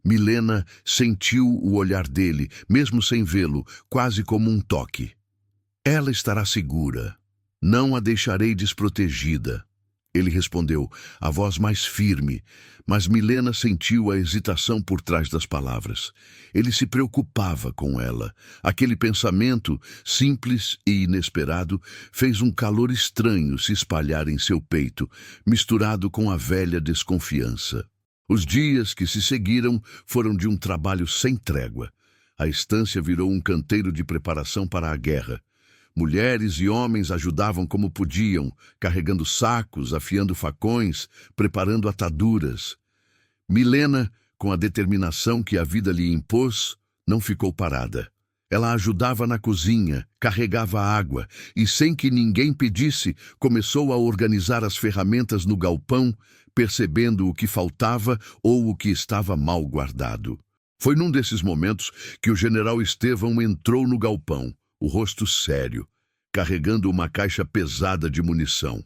Milena sentiu o olhar dele, mesmo sem vê-lo, quase como um toque. "Ela estará segura. Não a deixarei desprotegida." Ele respondeu, a voz mais firme, mas Milena sentiu a hesitação por trás das palavras. Ele se preocupava com ela. Aquele pensamento, simples e inesperado, fez um calor estranho se espalhar em seu peito, misturado com a velha desconfiança. Os dias que se seguiram foram de um trabalho sem trégua. A estância virou um canteiro de preparação para a guerra. Mulheres e homens ajudavam como podiam, carregando sacos, afiando facões, preparando ataduras. Milena, com a determinação que a vida lhe impôs, não ficou parada. Ela ajudava na cozinha, carregava água e, sem que ninguém pedisse, começou a organizar as ferramentas no galpão, percebendo o que faltava ou o que estava mal guardado. Foi num desses momentos que o general Estevão entrou no galpão. o rosto sério, carregando uma caixa pesada de munição.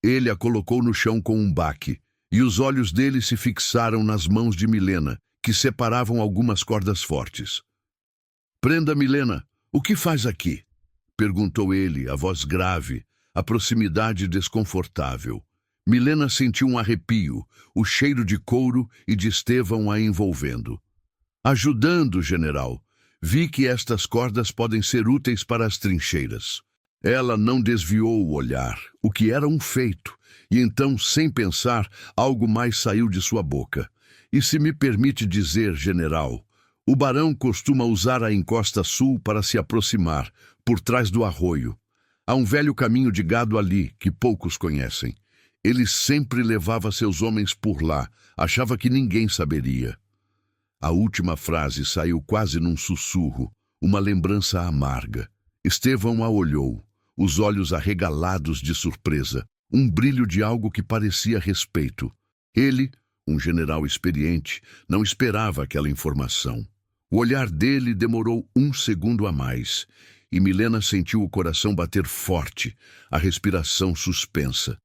Ele a colocou no chão com um baque, e os olhos dele se fixaram nas mãos de Milena, que separavam algumas cordas fortes. "Prenda, Milena, o que faz aqui?" perguntou ele, a voz grave, a proximidade desconfortável. Milena sentiu um arrepio, o cheiro de couro e de Estevão a envolvendo. "Ajudando, general. Vi que estas cordas podem ser úteis para as trincheiras." Ela não desviou o olhar, o que era um feito, e então, sem pensar, algo mais saiu de sua boca. "E se me permite dizer, general, o barão costuma usar a encosta sul para se aproximar, por trás do arroio. Há um velho caminho de gado ali, que poucos conhecem. Ele sempre levava seus homens por lá, achava que ninguém saberia." A última frase saiu quase num sussurro, uma lembrança amarga. Estevão a olhou, os olhos arregalados de surpresa, um brilho de algo que parecia respeito. Ele, um general experiente, não esperava aquela informação. O olhar dele demorou um segundo a mais, e Milena sentiu o coração bater forte, a respiração suspensa.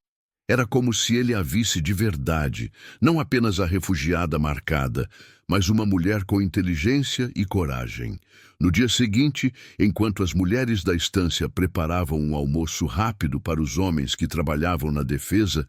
Era como se ele a visse de verdade, não apenas a refugiada marcada, mas uma mulher com inteligência e coragem. No dia seguinte, enquanto as mulheres da estância preparavam um almoço rápido para os homens que trabalhavam na defesa,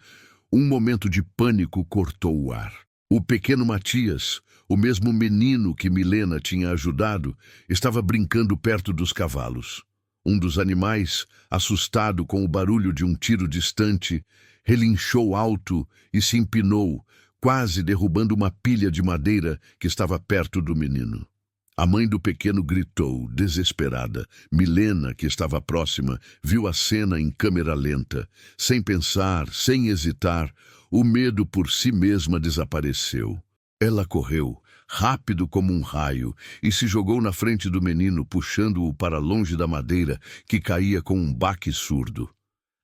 um momento de pânico cortou o ar. O pequeno Matias, o mesmo menino que Milena tinha ajudado, estava brincando perto dos cavalos. Um dos animais, assustado com o barulho de um tiro distante, relinchou alto e se empinou, quase derrubando uma pilha de madeira que estava perto do menino. A mãe do pequeno gritou, desesperada. Milena, que estava próxima, viu a cena em câmera lenta. Sem pensar, sem hesitar, o medo por si mesma desapareceu. Ela correu, rápido como um raio, e se jogou na frente do menino, puxando-o para longe da madeira, que caía com um baque surdo.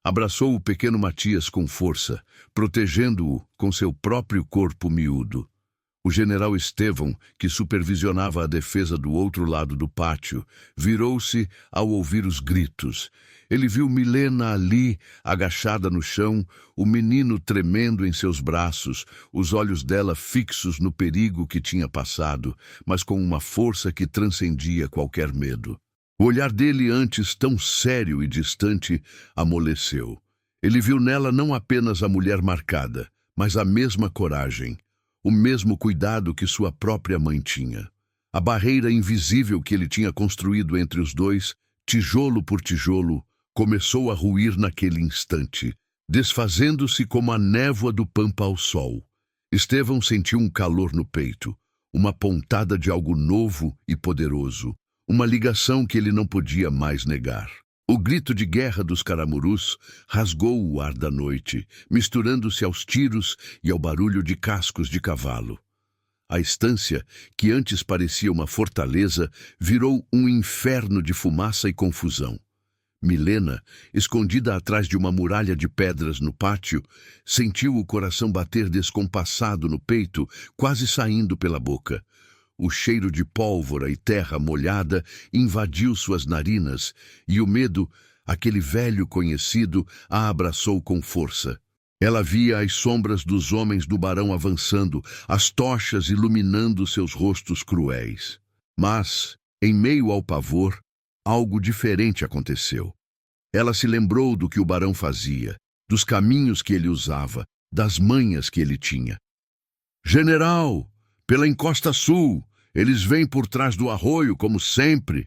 Abraçou o pequeno Matias com força, protegendo-o com seu próprio corpo miúdo. O general Estevão, que supervisionava a defesa do outro lado do pátio, virou-se ao ouvir os gritos. Ele viu Milena ali, agachada no chão, o menino tremendo em seus braços, os olhos dela fixos no perigo que tinha passado, mas com uma força que transcendia qualquer medo. O olhar dele, antes tão sério e distante, amoleceu. Ele viu nela não apenas a mulher marcada, mas a mesma coragem, o mesmo cuidado que sua própria mãe tinha. A barreira invisível que ele tinha construído entre os dois, tijolo por tijolo, começou a ruir naquele instante, desfazendo-se como a névoa do pampa ao sol. Estevão sentiu um calor no peito, uma pontada de algo novo e poderoso, uma ligação que ele não podia mais negar. O grito de guerra dos caramurus rasgou o ar da noite, misturando-se aos tiros e ao barulho de cascos de cavalo. A estância, que antes parecia uma fortaleza, virou um inferno de fumaça e confusão. Milena, escondida atrás de uma muralha de pedras no pátio, sentiu o coração bater descompassado no peito, quase saindo pela boca. O cheiro de pólvora e terra molhada invadiu suas narinas e o medo, aquele velho conhecido, a abraçou com força. Ela via as sombras dos homens do barão avançando, as tochas iluminando seus rostos cruéis. Mas, em meio ao pavor, algo diferente aconteceu. Ela se lembrou do que o barão fazia, dos caminhos que ele usava, das manhas que ele tinha. "General! Pela encosta sul! Eles vêm por trás do arroio, como sempre!"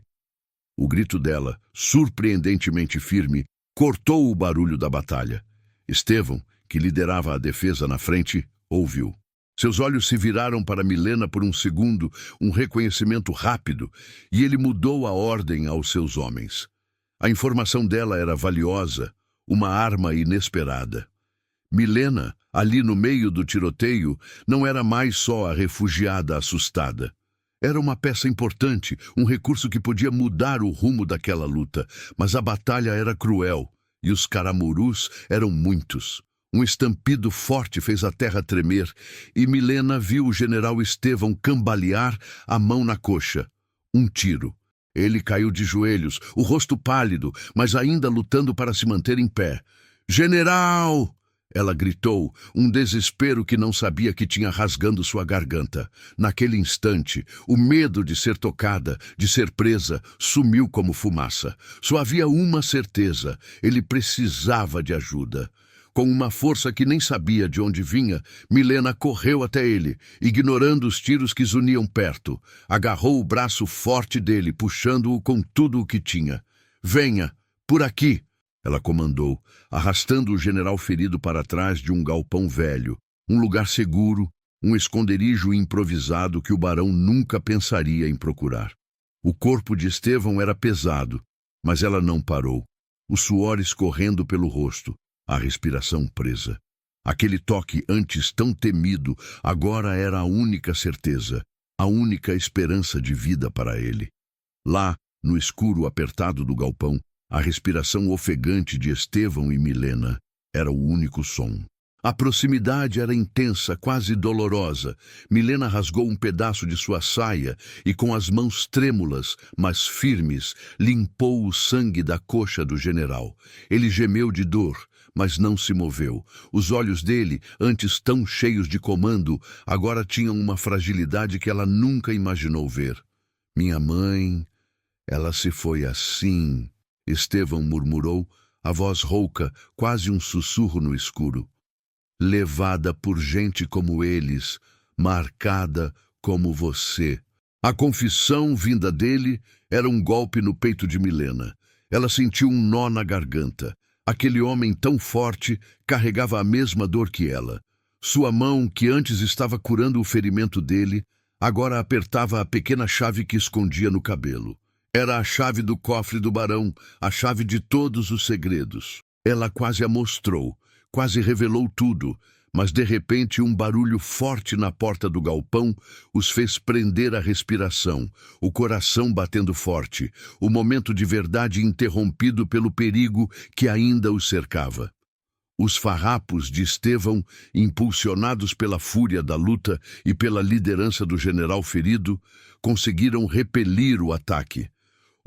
O grito dela, surpreendentemente firme, cortou o barulho da batalha. Estevão, que liderava a defesa na frente, ouviu. Seus olhos se viraram para Milena por um segundo, um reconhecimento rápido, e ele mudou a ordem aos seus homens. A informação dela era valiosa, uma arma inesperada. Milena, ali no meio do tiroteio, não era mais só a refugiada assustada. Era uma peça importante, um recurso que podia mudar o rumo daquela luta, mas a batalha era cruel, e os caramurus eram muitos. Um estampido forte fez a terra tremer, e Milena viu o general Estevão cambalear, a mão na coxa. Um tiro. Ele caiu de joelhos, o rosto pálido, mas ainda lutando para se manter em pé. "General!" Ela gritou, um desespero que não sabia que tinha rasgando sua garganta. Naquele instante, o medo de ser tocada, de ser presa, sumiu como fumaça. Só havia uma certeza: ele precisava de ajuda. Com uma força que nem sabia de onde vinha, Milena correu até ele, ignorando os tiros que zuniam perto. Agarrou o braço forte dele, puxando-o com tudo o que tinha. "Venha, por aqui!" Ela comandou, arrastando o general ferido para trás de um galpão velho, um lugar seguro, um esconderijo improvisado que o barão nunca pensaria em procurar. O corpo de Estevão era pesado, mas ela não parou, o suor escorrendo pelo rosto, a respiração presa. Aquele toque antes tão temido agora era a única certeza, a única esperança de vida para ele. Lá, no escuro apertado do galpão, a respiração ofegante de Estevão e Milena era o único som. A proximidade era intensa, quase dolorosa. Milena rasgou um pedaço de sua saia e, com as mãos trêmulas, mas firmes, limpou o sangue da coxa do general. Ele gemeu de dor, mas não se moveu. Os olhos dele, antes tão cheios de comando, agora tinham uma fragilidade que ela nunca imaginou ver. "Minha mãe, ela se foi assim", Estevão murmurou, a voz rouca, quase um sussurro no escuro. "Levada por gente como eles, marcada como você." A confissão vinda dele era um golpe no peito de Milena. Ela sentiu um nó na garganta. Aquele homem tão forte carregava a mesma dor que ela. Sua mão, que antes estava curando o ferimento dele, agora apertava a pequena chave que escondia no cabelo. Era a chave do cofre do barão, a chave de todos os segredos. Ela quase a mostrou, quase revelou tudo, mas de repente um barulho forte na porta do galpão os fez prender a respiração, o coração batendo forte, o momento de verdade interrompido pelo perigo que ainda os cercava. Os farrapos de Estevão, impulsionados pela fúria da luta e pela liderança do general ferido, conseguiram repelir o ataque.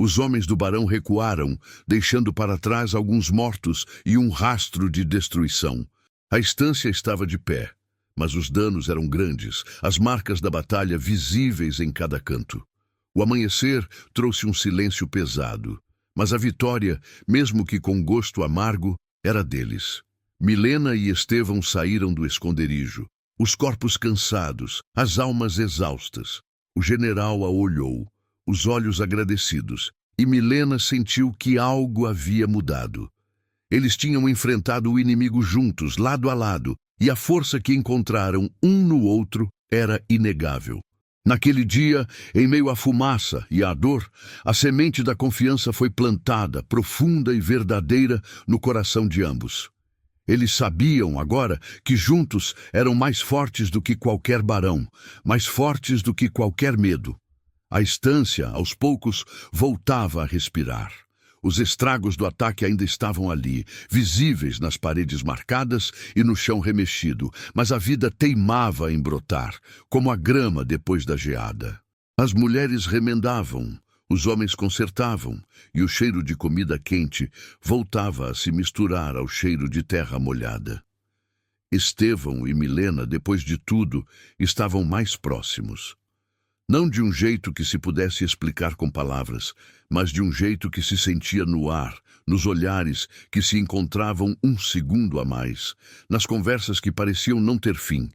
Os homens do barão recuaram, deixando para trás alguns mortos e um rastro de destruição. A estância estava de pé, mas os danos eram grandes, as marcas da batalha visíveis em cada canto. O amanhecer trouxe um silêncio pesado, mas a vitória, mesmo que com gosto amargo, era deles. Milena e Estevão saíram do esconderijo, os corpos cansados, as almas exaustas. O general a olhou, os olhos agradecidos, e Milena sentiu que algo havia mudado. Eles tinham enfrentado o inimigo juntos, lado a lado, e a força que encontraram um no outro era inegável. Naquele dia, em meio à fumaça e à dor, a semente da confiança foi plantada, profunda e verdadeira, no coração de ambos. Eles sabiam agora que juntos eram mais fortes do que qualquer barão, mais fortes do que qualquer medo. A estância, aos poucos, voltava a respirar. Os estragos do ataque ainda estavam ali, visíveis nas paredes marcadas e no chão remexido, mas a vida teimava em brotar, como a grama depois da geada. As mulheres remendavam, os homens consertavam, e o cheiro de comida quente voltava a se misturar ao cheiro de terra molhada. Estevão e Milena, depois de tudo, estavam mais próximos. Não de um jeito que se pudesse explicar com palavras, mas de um jeito que se sentia no ar, nos olhares que se encontravam um segundo a mais, nas conversas que pareciam não ter fim.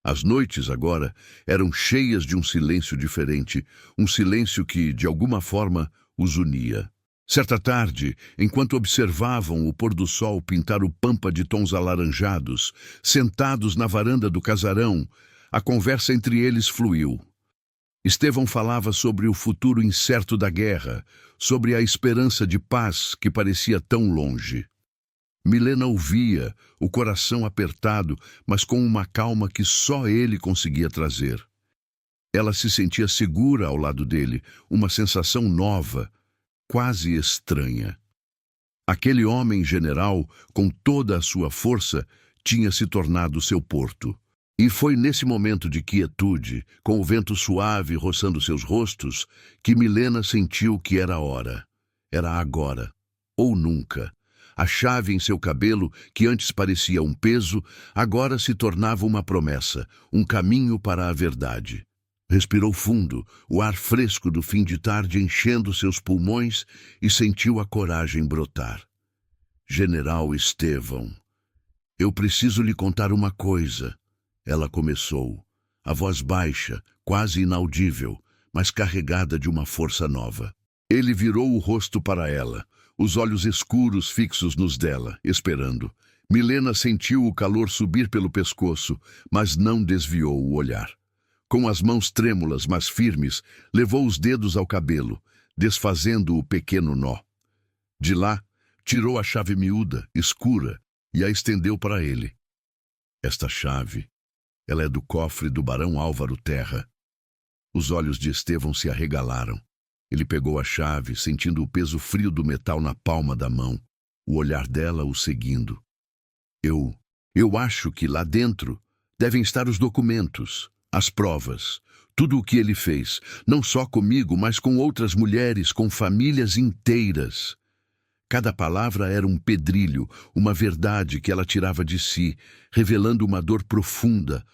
As noites, agora, eram cheias de um silêncio diferente, um silêncio que, de alguma forma, os unia. Certa tarde, enquanto observavam o pôr do sol pintar o pampa de tons alaranjados, sentados na varanda do casarão, a conversa entre eles fluiu. Estevão falava sobre o futuro incerto da guerra, sobre a esperança de paz que parecia tão longe. Milena ouvia, o coração apertado, mas com uma calma que só ele conseguia trazer. Ela se sentia segura ao lado dele, uma sensação nova, quase estranha. Aquele homem general, com toda a sua força, tinha se tornado seu porto. E foi nesse momento de quietude, com o vento suave roçando seus rostos, que Milena sentiu que era a hora. Era agora, ou nunca. A chave em seu cabelo, que antes parecia um peso, agora se tornava uma promessa, um caminho para a verdade. Respirou fundo, o ar fresco do fim de tarde enchendo seus pulmões e sentiu a coragem brotar. General Estevão, eu preciso lhe contar uma coisa. Ela começou, a voz baixa, quase inaudível, mas carregada de uma força nova. Ele virou o rosto para ela, os olhos escuros fixos nos dela, esperando. Milena sentiu o calor subir pelo pescoço, mas não desviou o olhar. Com as mãos trêmulas, mas firmes, levou os dedos ao cabelo, desfazendo o pequeno nó. De lá, tirou a chave miúda, escura, e a estendeu para ele. Esta chave, ela é do cofre do barão Álvaro Terra. Os olhos de Estevão se arregalaram. Ele pegou a chave, sentindo o peso frio do metal na palma da mão, o olhar dela o seguindo. Eu acho que lá dentro devem estar os documentos, as provas, tudo o que ele fez, não só comigo, mas com outras mulheres, com famílias inteiras. Cada palavra era um pedrilho, uma verdade que ela tirava de si, revelando uma dor profunda,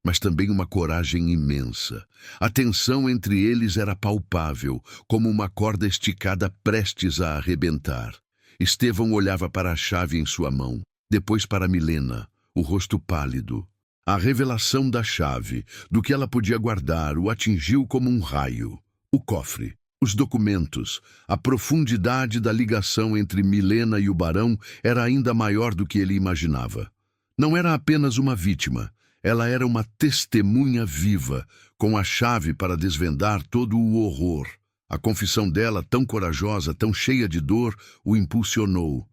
mas também uma coragem imensa. A tensão entre eles era palpável, como uma corda esticada prestes a arrebentar. Estevão olhava para a chave em sua mão, depois para Milena, o rosto pálido. A revelação da chave, do que ela podia guardar, o atingiu como um raio. O cofre, os documentos, a profundidade da ligação entre Milena e o barão era ainda maior do que ele imaginava. Não era apenas uma vítima, ela era uma testemunha viva, com a chave para desvendar todo o horror. A confissão dela, tão corajosa, tão cheia de dor, o impulsionou.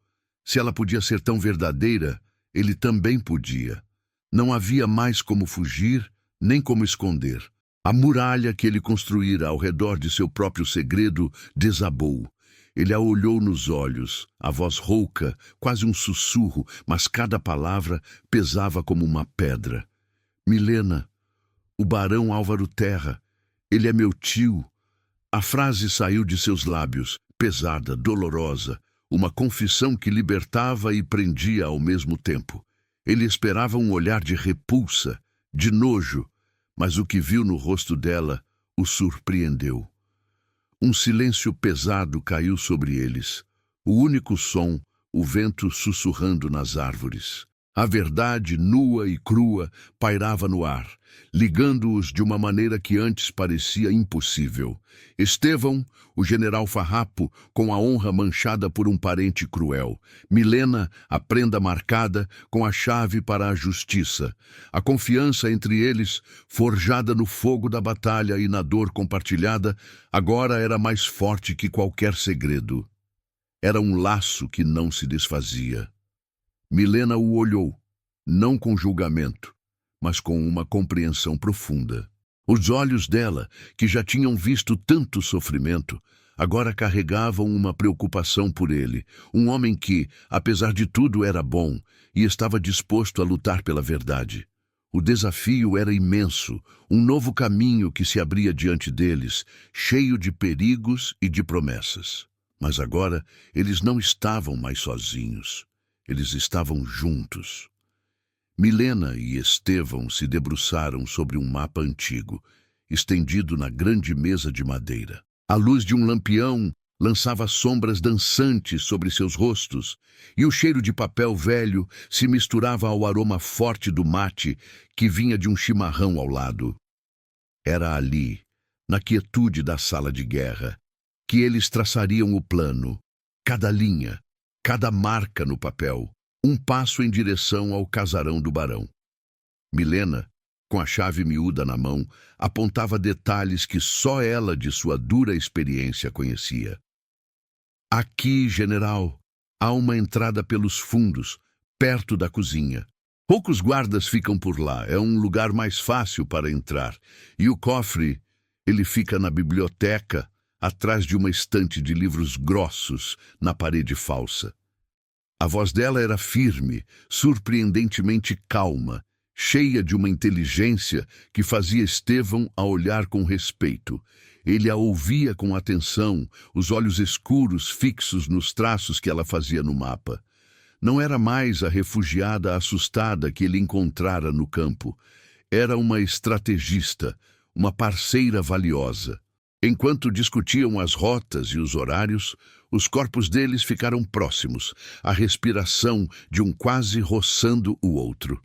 Se ela podia ser tão verdadeira, ele também podia. Não havia mais como fugir, nem como esconder. A muralha que ele construíra ao redor de seu próprio segredo desabou. Ele a olhou nos olhos, a voz rouca, quase um sussurro, mas cada palavra pesava como uma pedra. Milena, o barão Álvaro Terra, ele é meu tio. A frase saiu de seus lábios, pesada, dolorosa, uma confissão que libertava e prendia ao mesmo tempo. Ele esperava um olhar de repulsa, de nojo, mas o que viu no rosto dela o surpreendeu. Um silêncio pesado caiu sobre eles. O único som, o vento sussurrando nas árvores. A verdade, nua e crua, pairava no ar, ligando-os de uma maneira que antes parecia impossível. Estevão, o general farrapo, com a honra manchada por um parente cruel. Milena, a prenda marcada, com a chave para a justiça. A confiança entre eles, forjada no fogo da batalha e na dor compartilhada, agora era mais forte que qualquer segredo. Era um laço que não se desfazia. Milena o olhou, não com julgamento, mas com uma compreensão profunda. Os olhos dela, que já tinham visto tanto sofrimento, agora carregavam uma preocupação por ele, um homem que, apesar de tudo, era bom e estava disposto a lutar pela verdade. O desafio era imenso, um novo caminho que se abria diante deles, cheio de perigos e de promessas. Mas agora eles não estavam mais sozinhos. Eles estavam juntos. Milena e Estevão se debruçaram sobre um mapa antigo, estendido na grande mesa de madeira. A luz de um lampião lançava sombras dançantes sobre seus rostos, e o cheiro de papel velho se misturava ao aroma forte do mate que vinha de um chimarrão ao lado. Era ali, na quietude da sala de guerra, que eles traçariam o plano, cada linha, cada marca no papel, um passo em direção ao casarão do barão. Milena, com a chave miúda na mão, apontava detalhes que só ela, de sua dura experiência, conhecia. Aqui, general, há uma entrada pelos fundos, perto da cozinha. Poucos guardas ficam por lá, é um lugar mais fácil para entrar. E o cofre, ele fica na biblioteca, atrás de uma estante de livros grossos na parede falsa. A voz dela era firme, surpreendentemente calma, cheia de uma inteligência que fazia Estevão a olhar com respeito. Ele a ouvia com atenção, os olhos escuros fixos nos traços que ela fazia no mapa. Não era mais a refugiada assustada que ele encontrara no campo. Era uma estrategista, uma parceira valiosa. Enquanto discutiam as rotas e os horários, os corpos deles ficaram próximos, a respiração de um quase roçando o outro.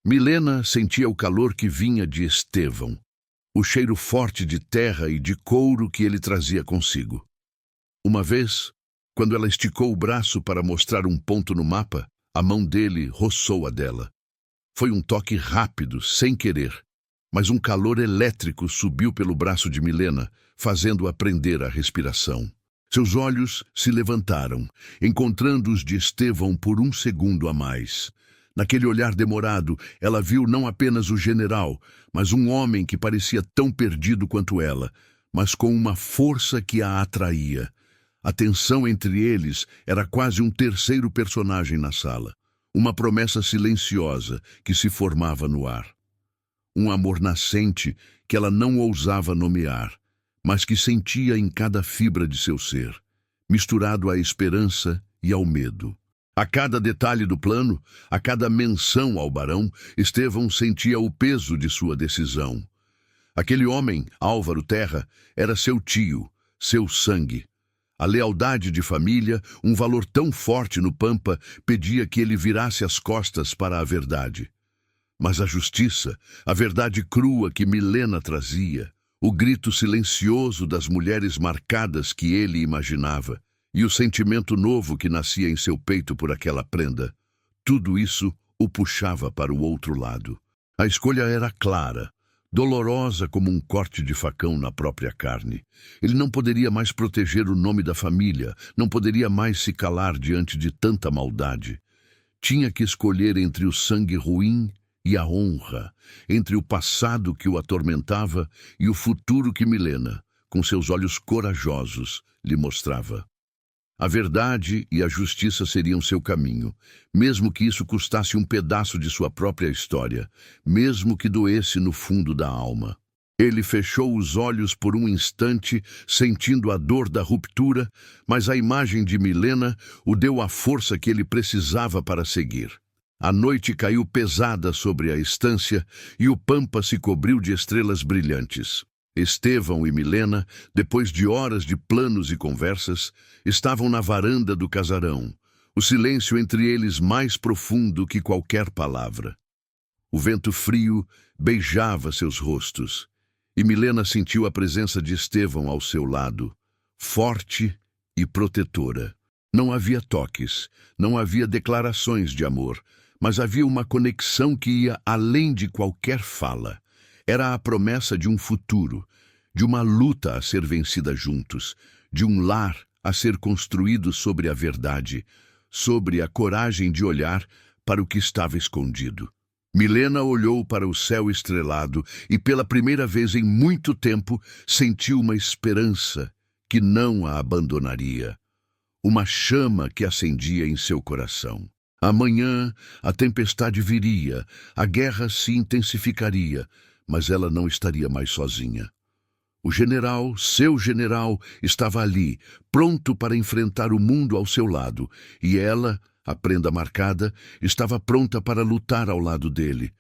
Milena sentia o calor que vinha de Estevão, o cheiro forte de terra e de couro que ele trazia consigo. Uma vez, quando ela esticou o braço para mostrar um ponto no mapa, a mão dele roçou a dela. Foi um toque rápido, sem querer, mas um calor elétrico subiu pelo braço de Milena, fazendo-a prender a respiração. Seus olhos se levantaram, encontrando os de Estevão por um segundo a mais. Naquele olhar demorado, ela viu não apenas o general, mas um homem que parecia tão perdido quanto ela, mas com uma força que a atraía. A tensão entre eles era quase um terceiro personagem na sala. Uma promessa silenciosa que se formava no ar. Um amor nascente que ela não ousava nomear, mas que sentia em cada fibra de seu ser, misturado à esperança e ao medo. A cada detalhe do plano, a cada menção ao barão, Estevão sentia o peso de sua decisão. Aquele homem, Álvaro Terra, era seu tio, seu sangue. A lealdade de família, um valor tão forte no Pampa, pedia que ele virasse as costas para a verdade. Mas a justiça, a verdade crua que Milena trazia, o grito silencioso das mulheres marcadas que ele imaginava, e o sentimento novo que nascia em seu peito por aquela prenda, tudo isso o puxava para o outro lado. A escolha era clara, dolorosa como um corte de facão na própria carne. Ele não poderia mais proteger o nome da família, não poderia mais se calar diante de tanta maldade. Tinha que escolher entre o sangue ruim e a honra, entre o passado que o atormentava e o futuro que Milena, com seus olhos corajosos, lhe mostrava. A verdade e a justiça seriam seu caminho, mesmo que isso custasse um pedaço de sua própria história, mesmo que doesse no fundo da alma. Ele fechou os olhos por um instante, sentindo a dor da ruptura, mas a imagem de Milena o deu a força que ele precisava para seguir. A noite caiu pesada sobre a estância e o Pampa se cobriu de estrelas brilhantes. Estevão e Milena, depois de horas de planos e conversas, estavam na varanda do casarão, o silêncio entre eles mais profundo que qualquer palavra. O vento frio beijava seus rostos, e Milena sentiu a presença de Estevão ao seu lado, forte e protetora. Não havia toques, não havia declarações de amor, mas havia uma conexão que ia além de qualquer fala. Era a promessa de um futuro, de uma luta a ser vencida juntos, de um lar a ser construído sobre a verdade, sobre a coragem de olhar para o que estava escondido. Milena olhou para o céu estrelado e, pela primeira vez em muito tempo, sentiu uma esperança que não a abandonaria, uma chama que acendia em seu coração. Amanhã a tempestade viria, a guerra se intensificaria, mas ela não estaria mais sozinha. O general, seu general, estava ali, pronto para enfrentar o mundo ao seu lado, e ela, a prenda marcada, estava pronta para lutar ao lado dele.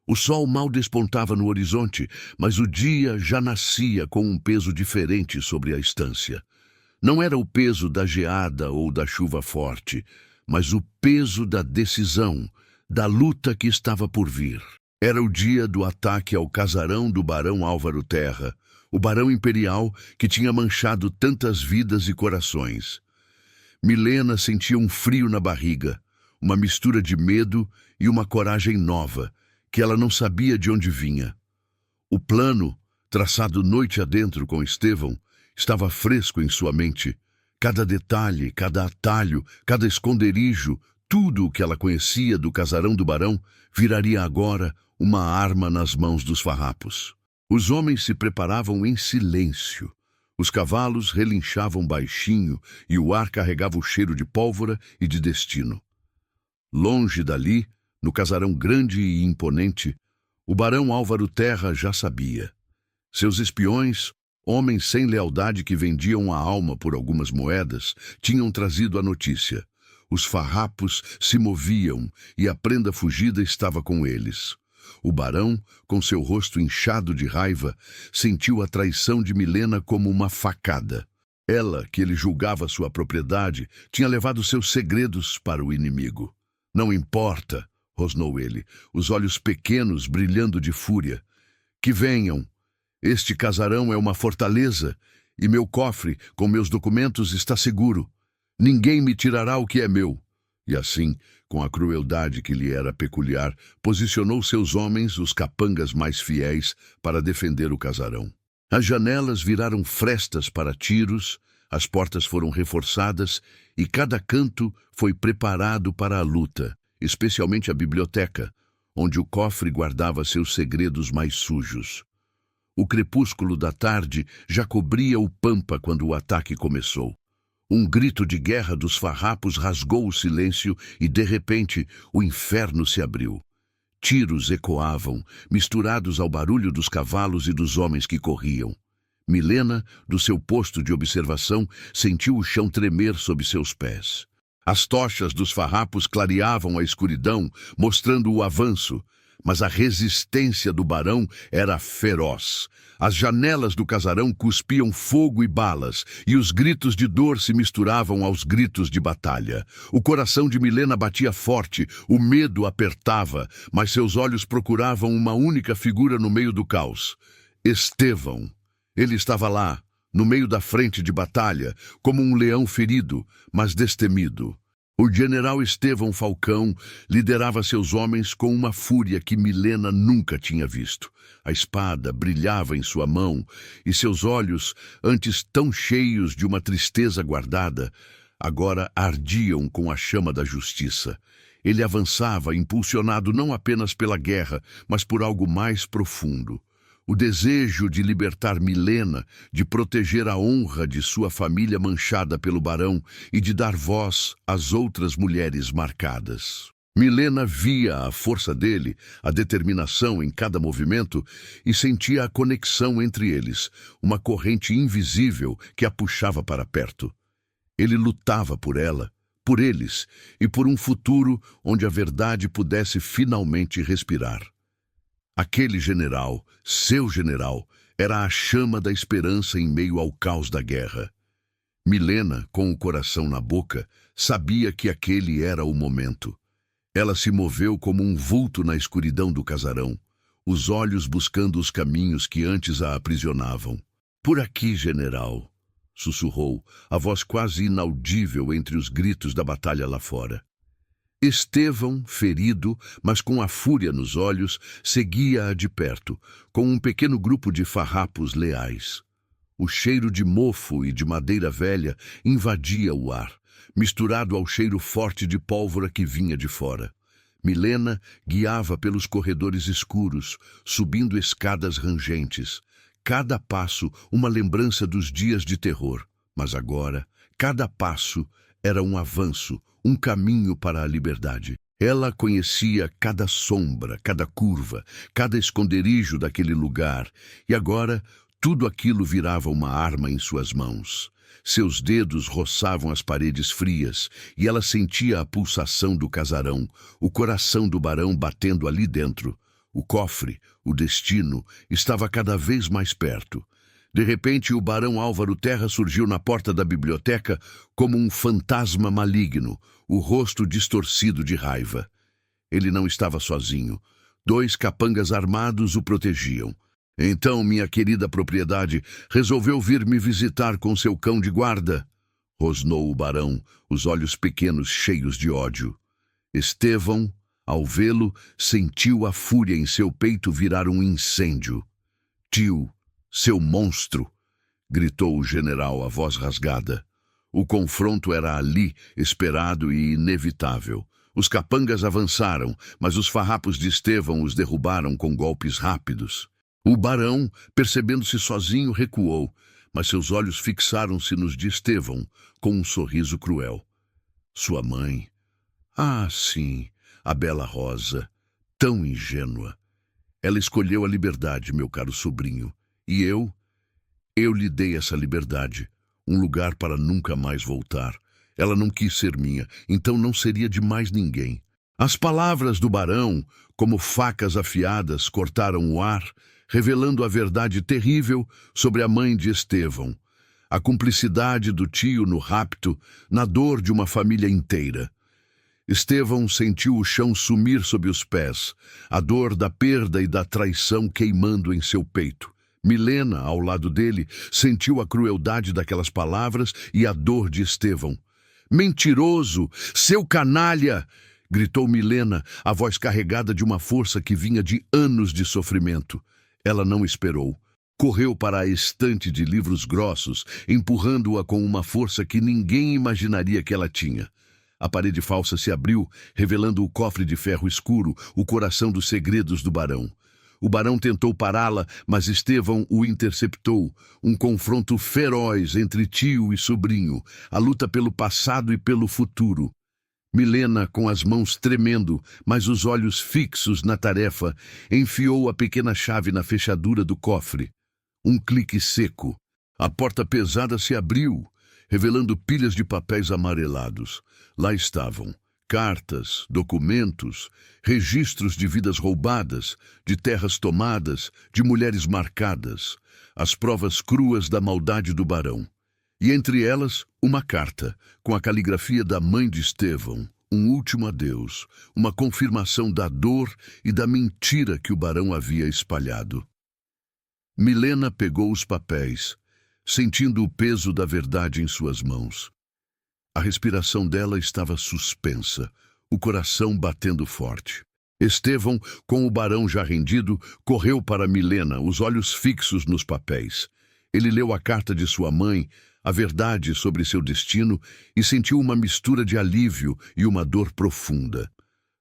O sol mal despontava no horizonte, mas o dia já nascia com um peso diferente sobre a estância. Não era o peso da geada ou da chuva forte, mas o peso da decisão, da luta que estava por vir. Era o dia do ataque ao casarão do barão Álvaro Terra, o barão imperial que tinha manchado tantas vidas e corações. Milena sentia um frio na barriga, uma mistura de medo e uma coragem nova, que ela não sabia de onde vinha. O plano, traçado noite adentro com Estevão, estava fresco em sua mente. Cada detalhe, cada atalho, cada esconderijo, tudo o que ela conhecia do casarão do barão, viraria agora uma arma nas mãos dos farrapos. Os homens se preparavam em silêncio. Os cavalos relinchavam baixinho e o ar carregava o cheiro de pólvora e de destino. Longe dali, no casarão grande e imponente, o barão Álvaro Terra já sabia. Seus espiões, homens sem lealdade que vendiam a alma por algumas moedas, tinham trazido a notícia. Os farrapos se moviam e a prenda fugida estava com eles. O barão, com seu rosto inchado de raiva, sentiu a traição de Milena como uma facada. Ela, que ele julgava sua propriedade, tinha levado seus segredos para o inimigo. Não importa, rosnou ele, os olhos pequenos brilhando de fúria. Que venham. Este casarão é uma fortaleza, e meu cofre, com meus documentos, está seguro. Ninguém me tirará o que é meu. E assim, com a crueldade que lhe era peculiar, posicionou seus homens, os capangas mais fiéis, para defender o casarão. As janelas viraram frestas para tiros, as portas foram reforçadas e cada canto foi preparado para a luta, especialmente a biblioteca, onde o cofre guardava seus segredos mais sujos. O crepúsculo da tarde já cobria o pampa quando o ataque começou. Um grito de guerra dos farrapos rasgou o silêncio e, de repente, o inferno se abriu. Tiros ecoavam, misturados ao barulho dos cavalos e dos homens que corriam. Milena, do seu posto de observação, sentiu o chão tremer sob seus pés. As tochas dos farrapos clareavam a escuridão, mostrando o avanço, mas a resistência do barão era feroz. As janelas do casarão cuspiam fogo e balas, e os gritos de dor se misturavam aos gritos de batalha. O coração de Milena batia forte, o medo apertava, mas seus olhos procuravam uma única figura no meio do caos. Estevão. Ele estava lá, no meio da frente de batalha, como um leão ferido, mas destemido. O general Estevão Falcão liderava seus homens com uma fúria que Milena nunca tinha visto. A espada brilhava em sua mão e seus olhos, antes tão cheios de uma tristeza guardada, agora ardiam com a chama da justiça. Ele avançava, impulsionado não apenas pela guerra, mas por algo mais profundo. O desejo de libertar Milena, de proteger a honra de sua família manchada pelo barão e de dar voz às outras mulheres marcadas. Milena via a força dele, a determinação em cada movimento e sentia a conexão entre eles, uma corrente invisível que a puxava para perto. Ele lutava por ela, por eles e por um futuro onde a verdade pudesse finalmente respirar. Aquele general, seu general, era a chama da esperança em meio ao caos da guerra. Milena, com o coração na boca, sabia que aquele era o momento. Ela se moveu como um vulto na escuridão do casarão, os olhos buscando os caminhos que antes a aprisionavam. "Por aqui, general", sussurrou, a voz quase inaudível entre os gritos da batalha lá fora. Estevão, ferido, mas com a fúria nos olhos, seguia-a de perto, com um pequeno grupo de farrapos leais. O cheiro de mofo e de madeira velha invadia o ar, misturado ao cheiro forte de pólvora que vinha de fora. Milena guiava pelos corredores escuros, subindo escadas rangentes. Cada passo uma lembrança dos dias de terror, mas agora, cada passo era um avanço, um caminho para a liberdade. Ela conhecia cada sombra, cada curva, cada esconderijo daquele lugar, e agora tudo aquilo virava uma arma em suas mãos. Seus dedos roçavam as paredes frias, e ela sentia a pulsação do casarão, o coração do barão batendo ali dentro. O cofre, o destino, estava cada vez mais perto. De repente, o barão Álvaro Terra surgiu na porta da biblioteca como um fantasma maligno, o rosto distorcido de raiva. Ele não estava sozinho. 2 capangas armados o protegiam. "Então, minha querida propriedade, resolveu vir me visitar com seu cão de guarda?", rosnou o barão, os olhos pequenos cheios de ódio. Estevão, ao vê-lo, sentiu a fúria em seu peito virar um incêndio. "Tio, seu monstro!", gritou o general, a voz rasgada. O confronto era ali, esperado e inevitável. Os capangas avançaram, mas os farrapos de Estevão os derrubaram com golpes rápidos. O barão, percebendo-se sozinho, recuou, mas seus olhos fixaram-se nos de Estevão, com um sorriso cruel. Sua mãe. Ah, sim, a bela Rosa, tão ingênua. Ela escolheu a liberdade, meu caro sobrinho. E eu lhe dei essa liberdade, um lugar para nunca mais voltar. Ela não quis ser minha, então não seria de mais ninguém. As palavras do barão, como facas afiadas, cortaram o ar, revelando a verdade terrível sobre a mãe de Estevão. A cumplicidade do tio no rapto, na dor de uma família inteira. Estevão sentiu o chão sumir sob os pés, a dor da perda e da traição queimando em seu peito. Milena, ao lado dele, sentiu a crueldade daquelas palavras e a dor de Estevão. "Mentiroso! Seu canalha!" gritou Milena, a voz carregada de uma força que vinha de anos de sofrimento. Ela não esperou. Correu para a estante de livros grossos, empurrando-a com uma força que ninguém imaginaria que ela tinha. A parede falsa se abriu, revelando o cofre de ferro escuro, o coração dos segredos do barão. O barão tentou pará-la, mas Estevão o interceptou. Um confronto feroz entre tio e sobrinho, a luta pelo passado e pelo futuro. Milena, com as mãos tremendo, mas os olhos fixos na tarefa, enfiou a pequena chave na fechadura do cofre. Um clique seco. A porta pesada se abriu, revelando pilhas de papéis amarelados. Lá estavam cartas, documentos, registros de vidas roubadas, de terras tomadas, de mulheres marcadas, as provas cruas da maldade do barão. E entre elas, uma carta, com a caligrafia da mãe de Estevão, um último adeus, uma confirmação da dor e da mentira que o barão havia espalhado. Milena pegou os papéis, sentindo o peso da verdade em suas mãos. A respiração dela estava suspensa, o coração batendo forte. Estevão, com o barão já rendido, correu para Milena, os olhos fixos nos papéis. Ele leu a carta de sua mãe, a verdade sobre seu destino, e sentiu uma mistura de alívio e uma dor profunda.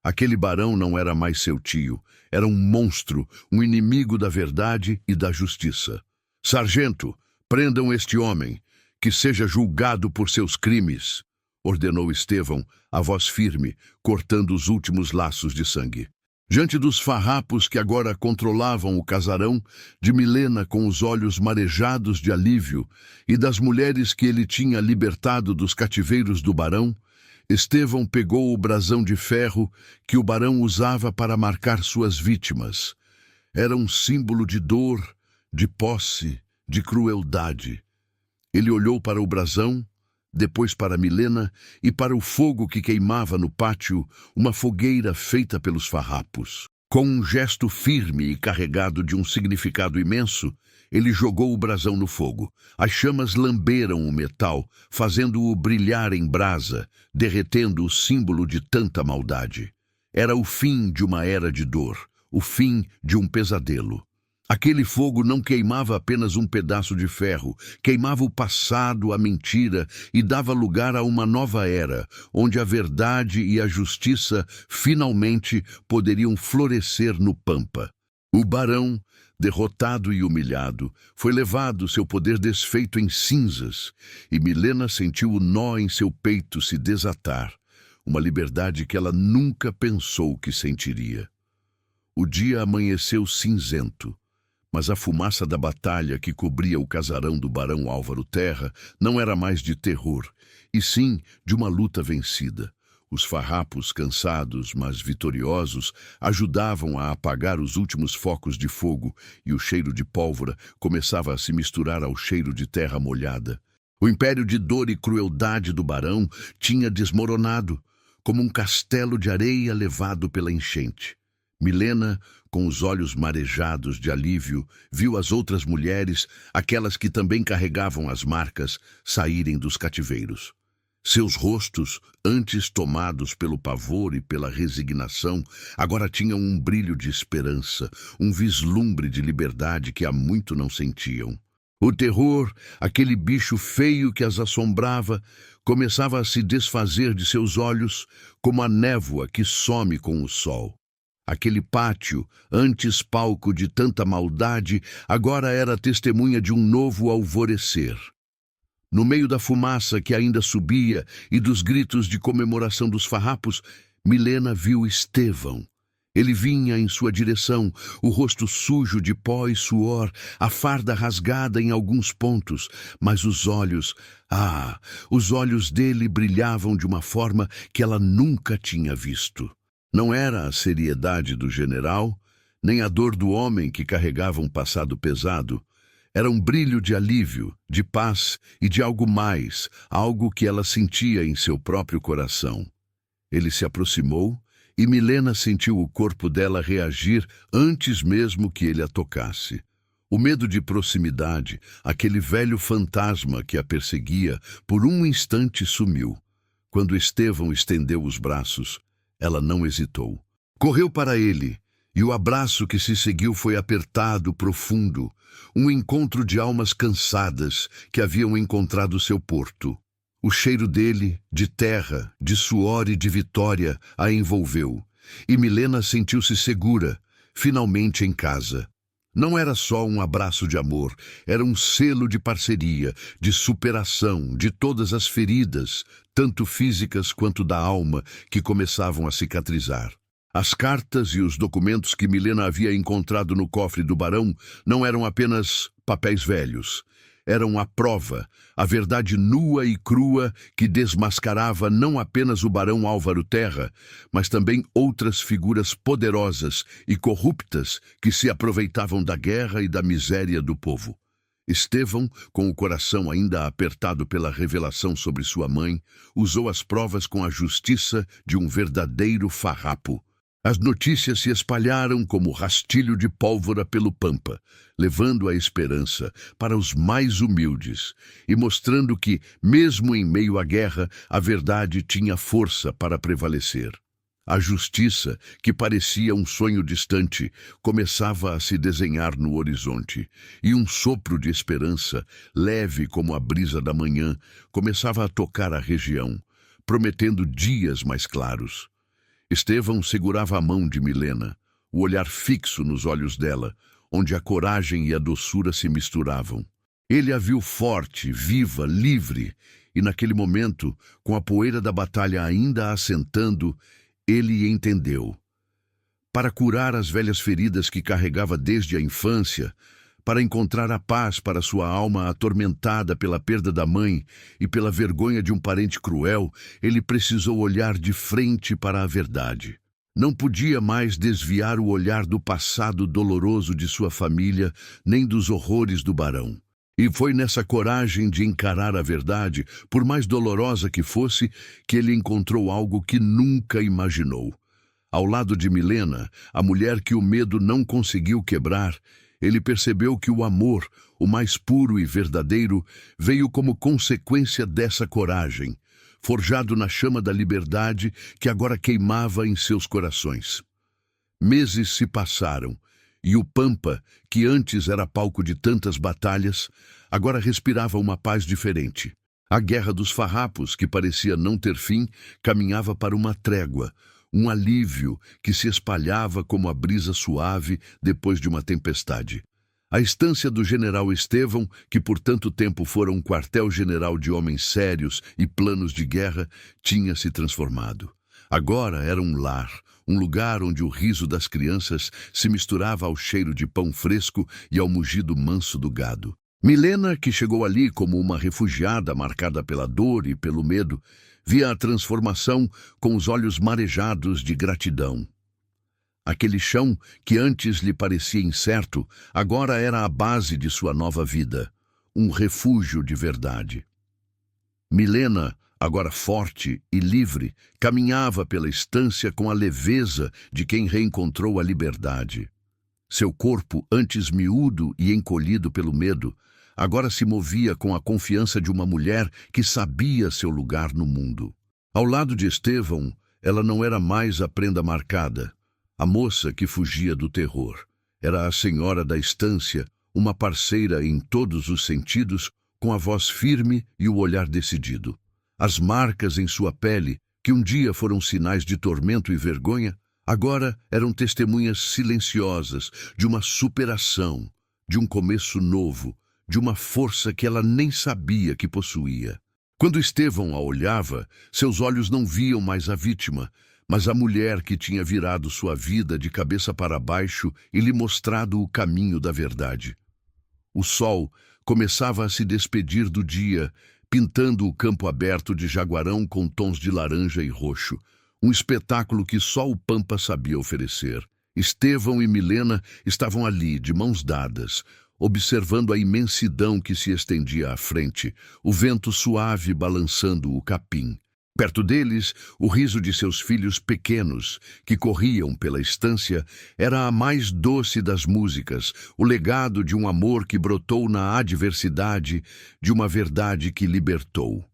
Aquele barão não era mais seu tio, era um monstro, um inimigo da verdade e da justiça. "Sargento, prendam este homem, que seja julgado por seus crimes", ordenou Estevão, a voz firme, cortando os últimos laços de sangue. Diante dos farrapos que agora controlavam o casarão, de Milena com os olhos marejados de alívio e das mulheres que ele tinha libertado dos cativeiros do barão, Estevão pegou o brasão de ferro que o barão usava para marcar suas vítimas. Era um símbolo de dor, de posse, de crueldade. Ele olhou para o brasão, depois para Milena e para o fogo que queimava no pátio, uma fogueira feita pelos farrapos. Com um gesto firme e carregado de um significado imenso, ele jogou o brasão no fogo. As chamas lamberam o metal, fazendo-o brilhar em brasa, derretendo o símbolo de tanta maldade. Era o fim de uma era de dor, o fim de um pesadelo. Aquele fogo não queimava apenas um pedaço de ferro, queimava o passado, a mentira, e dava lugar a uma nova era, onde a verdade e a justiça finalmente poderiam florescer no Pampa. O barão, derrotado e humilhado, foi levado, seu poder desfeito em cinzas, e Milena sentiu o nó em seu peito se desatar, uma liberdade que ela nunca pensou que sentiria. O dia amanheceu cinzento. Mas a fumaça da batalha que cobria o casarão do barão Álvaro Terra não era mais de terror, e sim de uma luta vencida. Os farrapos, cansados, mas vitoriosos, ajudavam a apagar os últimos focos de fogo, e o cheiro de pólvora começava a se misturar ao cheiro de terra molhada. O império de dor e crueldade do barão tinha desmoronado, como um castelo de areia levado pela enchente. Milena, com os olhos marejados de alívio, viu as outras mulheres, aquelas que também carregavam as marcas, saírem dos cativeiros. Seus rostos, antes tomados pelo pavor e pela resignação, agora tinham um brilho de esperança, um vislumbre de liberdade que há muito não sentiam. O terror, aquele bicho feio que as assombrava, começava a se desfazer de seus olhos como a névoa que some com o sol. Aquele pátio, antes palco de tanta maldade, agora era testemunha de um novo alvorecer. No meio da fumaça que ainda subia e dos gritos de comemoração dos farrapos, Milena viu Estevão. Ele vinha em sua direção, o rosto sujo de pó e suor, a farda rasgada em alguns pontos, mas os olhos dele brilhavam de uma forma que ela nunca tinha visto. Não era a seriedade do general, nem a dor do homem que carregava um passado pesado. Era um brilho de alívio, de paz e de algo mais, algo que ela sentia em seu próprio coração. Ele se aproximou e Milena sentiu o corpo dela reagir antes mesmo que ele a tocasse. O medo de proximidade, aquele velho fantasma que a perseguia, por um instante sumiu. Quando Estevão estendeu os braços, ela não hesitou. Correu para ele, e o abraço que se seguiu foi apertado, profundo, um encontro de almas cansadas que haviam encontrado seu porto. O cheiro dele, de terra, de suor e de vitória, a envolveu. E Milena sentiu-se segura, finalmente em casa. Não era só um abraço de amor, era um selo de parceria, de superação de todas as feridas, tanto físicas quanto da alma, que começavam a cicatrizar. As cartas e os documentos que Milena havia encontrado no cofre do barão não eram apenas papéis velhos. Eram a prova, a verdade nua e crua que desmascarava não apenas o barão Álvaro Terra, mas também outras figuras poderosas e corruptas que se aproveitavam da guerra e da miséria do povo. Estevão, com o coração ainda apertado pela revelação sobre sua mãe, usou as provas com a justiça de um verdadeiro farrapo. As notícias se espalharam como rastilho de pólvora pelo pampa, levando a esperança para os mais humildes e mostrando que, mesmo em meio à guerra, a verdade tinha força para prevalecer. A justiça, que parecia um sonho distante, começava a se desenhar no horizonte, e um sopro de esperança, leve como a brisa da manhã, começava a tocar a região, prometendo dias mais claros. Estevão segurava a mão de Milena, o olhar fixo nos olhos dela, onde a coragem e a doçura se misturavam. Ele a viu forte, viva, livre, e naquele momento, com a poeira da batalha ainda assentando, ele entendeu. Para curar as velhas feridas que carregava desde a infância, para encontrar a paz para sua alma atormentada pela perda da mãe e pela vergonha de um parente cruel, ele precisou olhar de frente para a verdade. Não podia mais desviar o olhar do passado doloroso de sua família, nem dos horrores do barão. E foi nessa coragem de encarar a verdade, por mais dolorosa que fosse, que ele encontrou algo que nunca imaginou. Ao lado de Milena, a mulher que o medo não conseguiu quebrar, ele percebeu que o amor, o mais puro e verdadeiro, veio como consequência dessa coragem, forjado na chama da liberdade que agora queimava em seus corações. Meses se passaram, e o Pampa, que antes era palco de tantas batalhas, agora respirava uma paz diferente. A guerra dos farrapos, que parecia não ter fim, caminhava para uma trégua, um alívio que se espalhava como a brisa suave depois de uma tempestade. A estância do general Estevão, que por tanto tempo fora um quartel-general de homens sérios e planos de guerra, tinha se transformado. Agora era um lar, um lugar onde o riso das crianças se misturava ao cheiro de pão fresco e ao mugido manso do gado. Milena, que chegou ali como uma refugiada marcada pela dor e pelo medo, via a transformação com os olhos marejados de gratidão. Aquele chão, que antes lhe parecia incerto, agora era a base de sua nova vida, um refúgio de verdade. Milena, agora forte e livre, caminhava pela estância com a leveza de quem reencontrou a liberdade. Seu corpo, antes miúdo e encolhido pelo medo, agora se movia com a confiança de uma mulher que sabia seu lugar no mundo. Ao lado de Estevão, ela não era mais a prenda marcada, a moça que fugia do terror. Era a senhora da estância, uma parceira em todos os sentidos, com a voz firme e o olhar decidido. As marcas em sua pele, que um dia foram sinais de tormento e vergonha, agora eram testemunhas silenciosas de uma superação, de um começo novo, de uma força que ela nem sabia que possuía. Quando Estevão a olhava, seus olhos não viam mais a vítima, mas a mulher que tinha virado sua vida de cabeça para baixo e lhe mostrado o caminho da verdade. O sol começava a se despedir do dia, pintando o campo aberto de Jaguarão com tons de laranja e roxo, um espetáculo que só o Pampa sabia oferecer. Estevão e Milena estavam ali, de mãos dadas, observando a imensidão que se estendia à frente, o vento suave balançando o capim. Perto deles, o riso de seus filhos pequenos, que corriam pela estância, era a mais doce das músicas, o legado de um amor que brotou na adversidade, de uma verdade que libertou.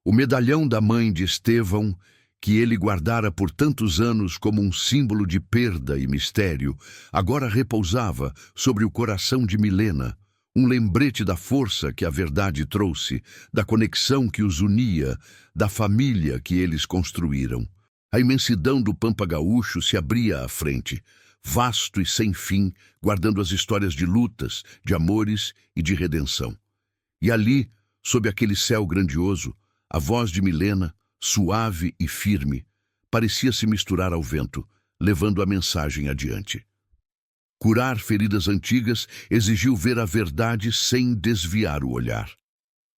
O medalhão da mãe de Estevão, que ele guardara por tantos anos como um símbolo de perda e mistério, agora repousava sobre o coração de Milena, um lembrete da força que a verdade trouxe, da conexão que os unia, da família que eles construíram. A imensidão do Pampa Gaúcho se abria à frente, vasto e sem fim, guardando as histórias de lutas, de amores e de redenção. E ali, sob aquele céu grandioso, a voz de Milena, suave e firme, parecia se misturar ao vento, levando a mensagem adiante. Curar feridas antigas exigiu ver a verdade sem desviar o olhar.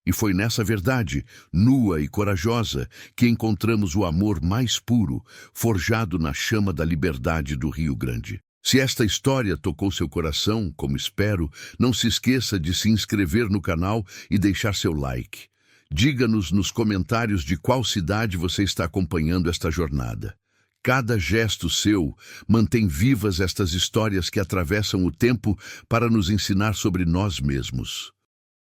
E foi nessa verdade, nua e corajosa, que encontramos o amor mais puro, forjado na chama da liberdade do Rio Grande. Se esta história tocou seu coração, como espero, não se esqueça de se inscrever no canal e deixar seu like. Diga-nos nos comentários de qual cidade você está acompanhando esta jornada. Cada gesto seu mantém vivas estas histórias que atravessam o tempo para nos ensinar sobre nós mesmos.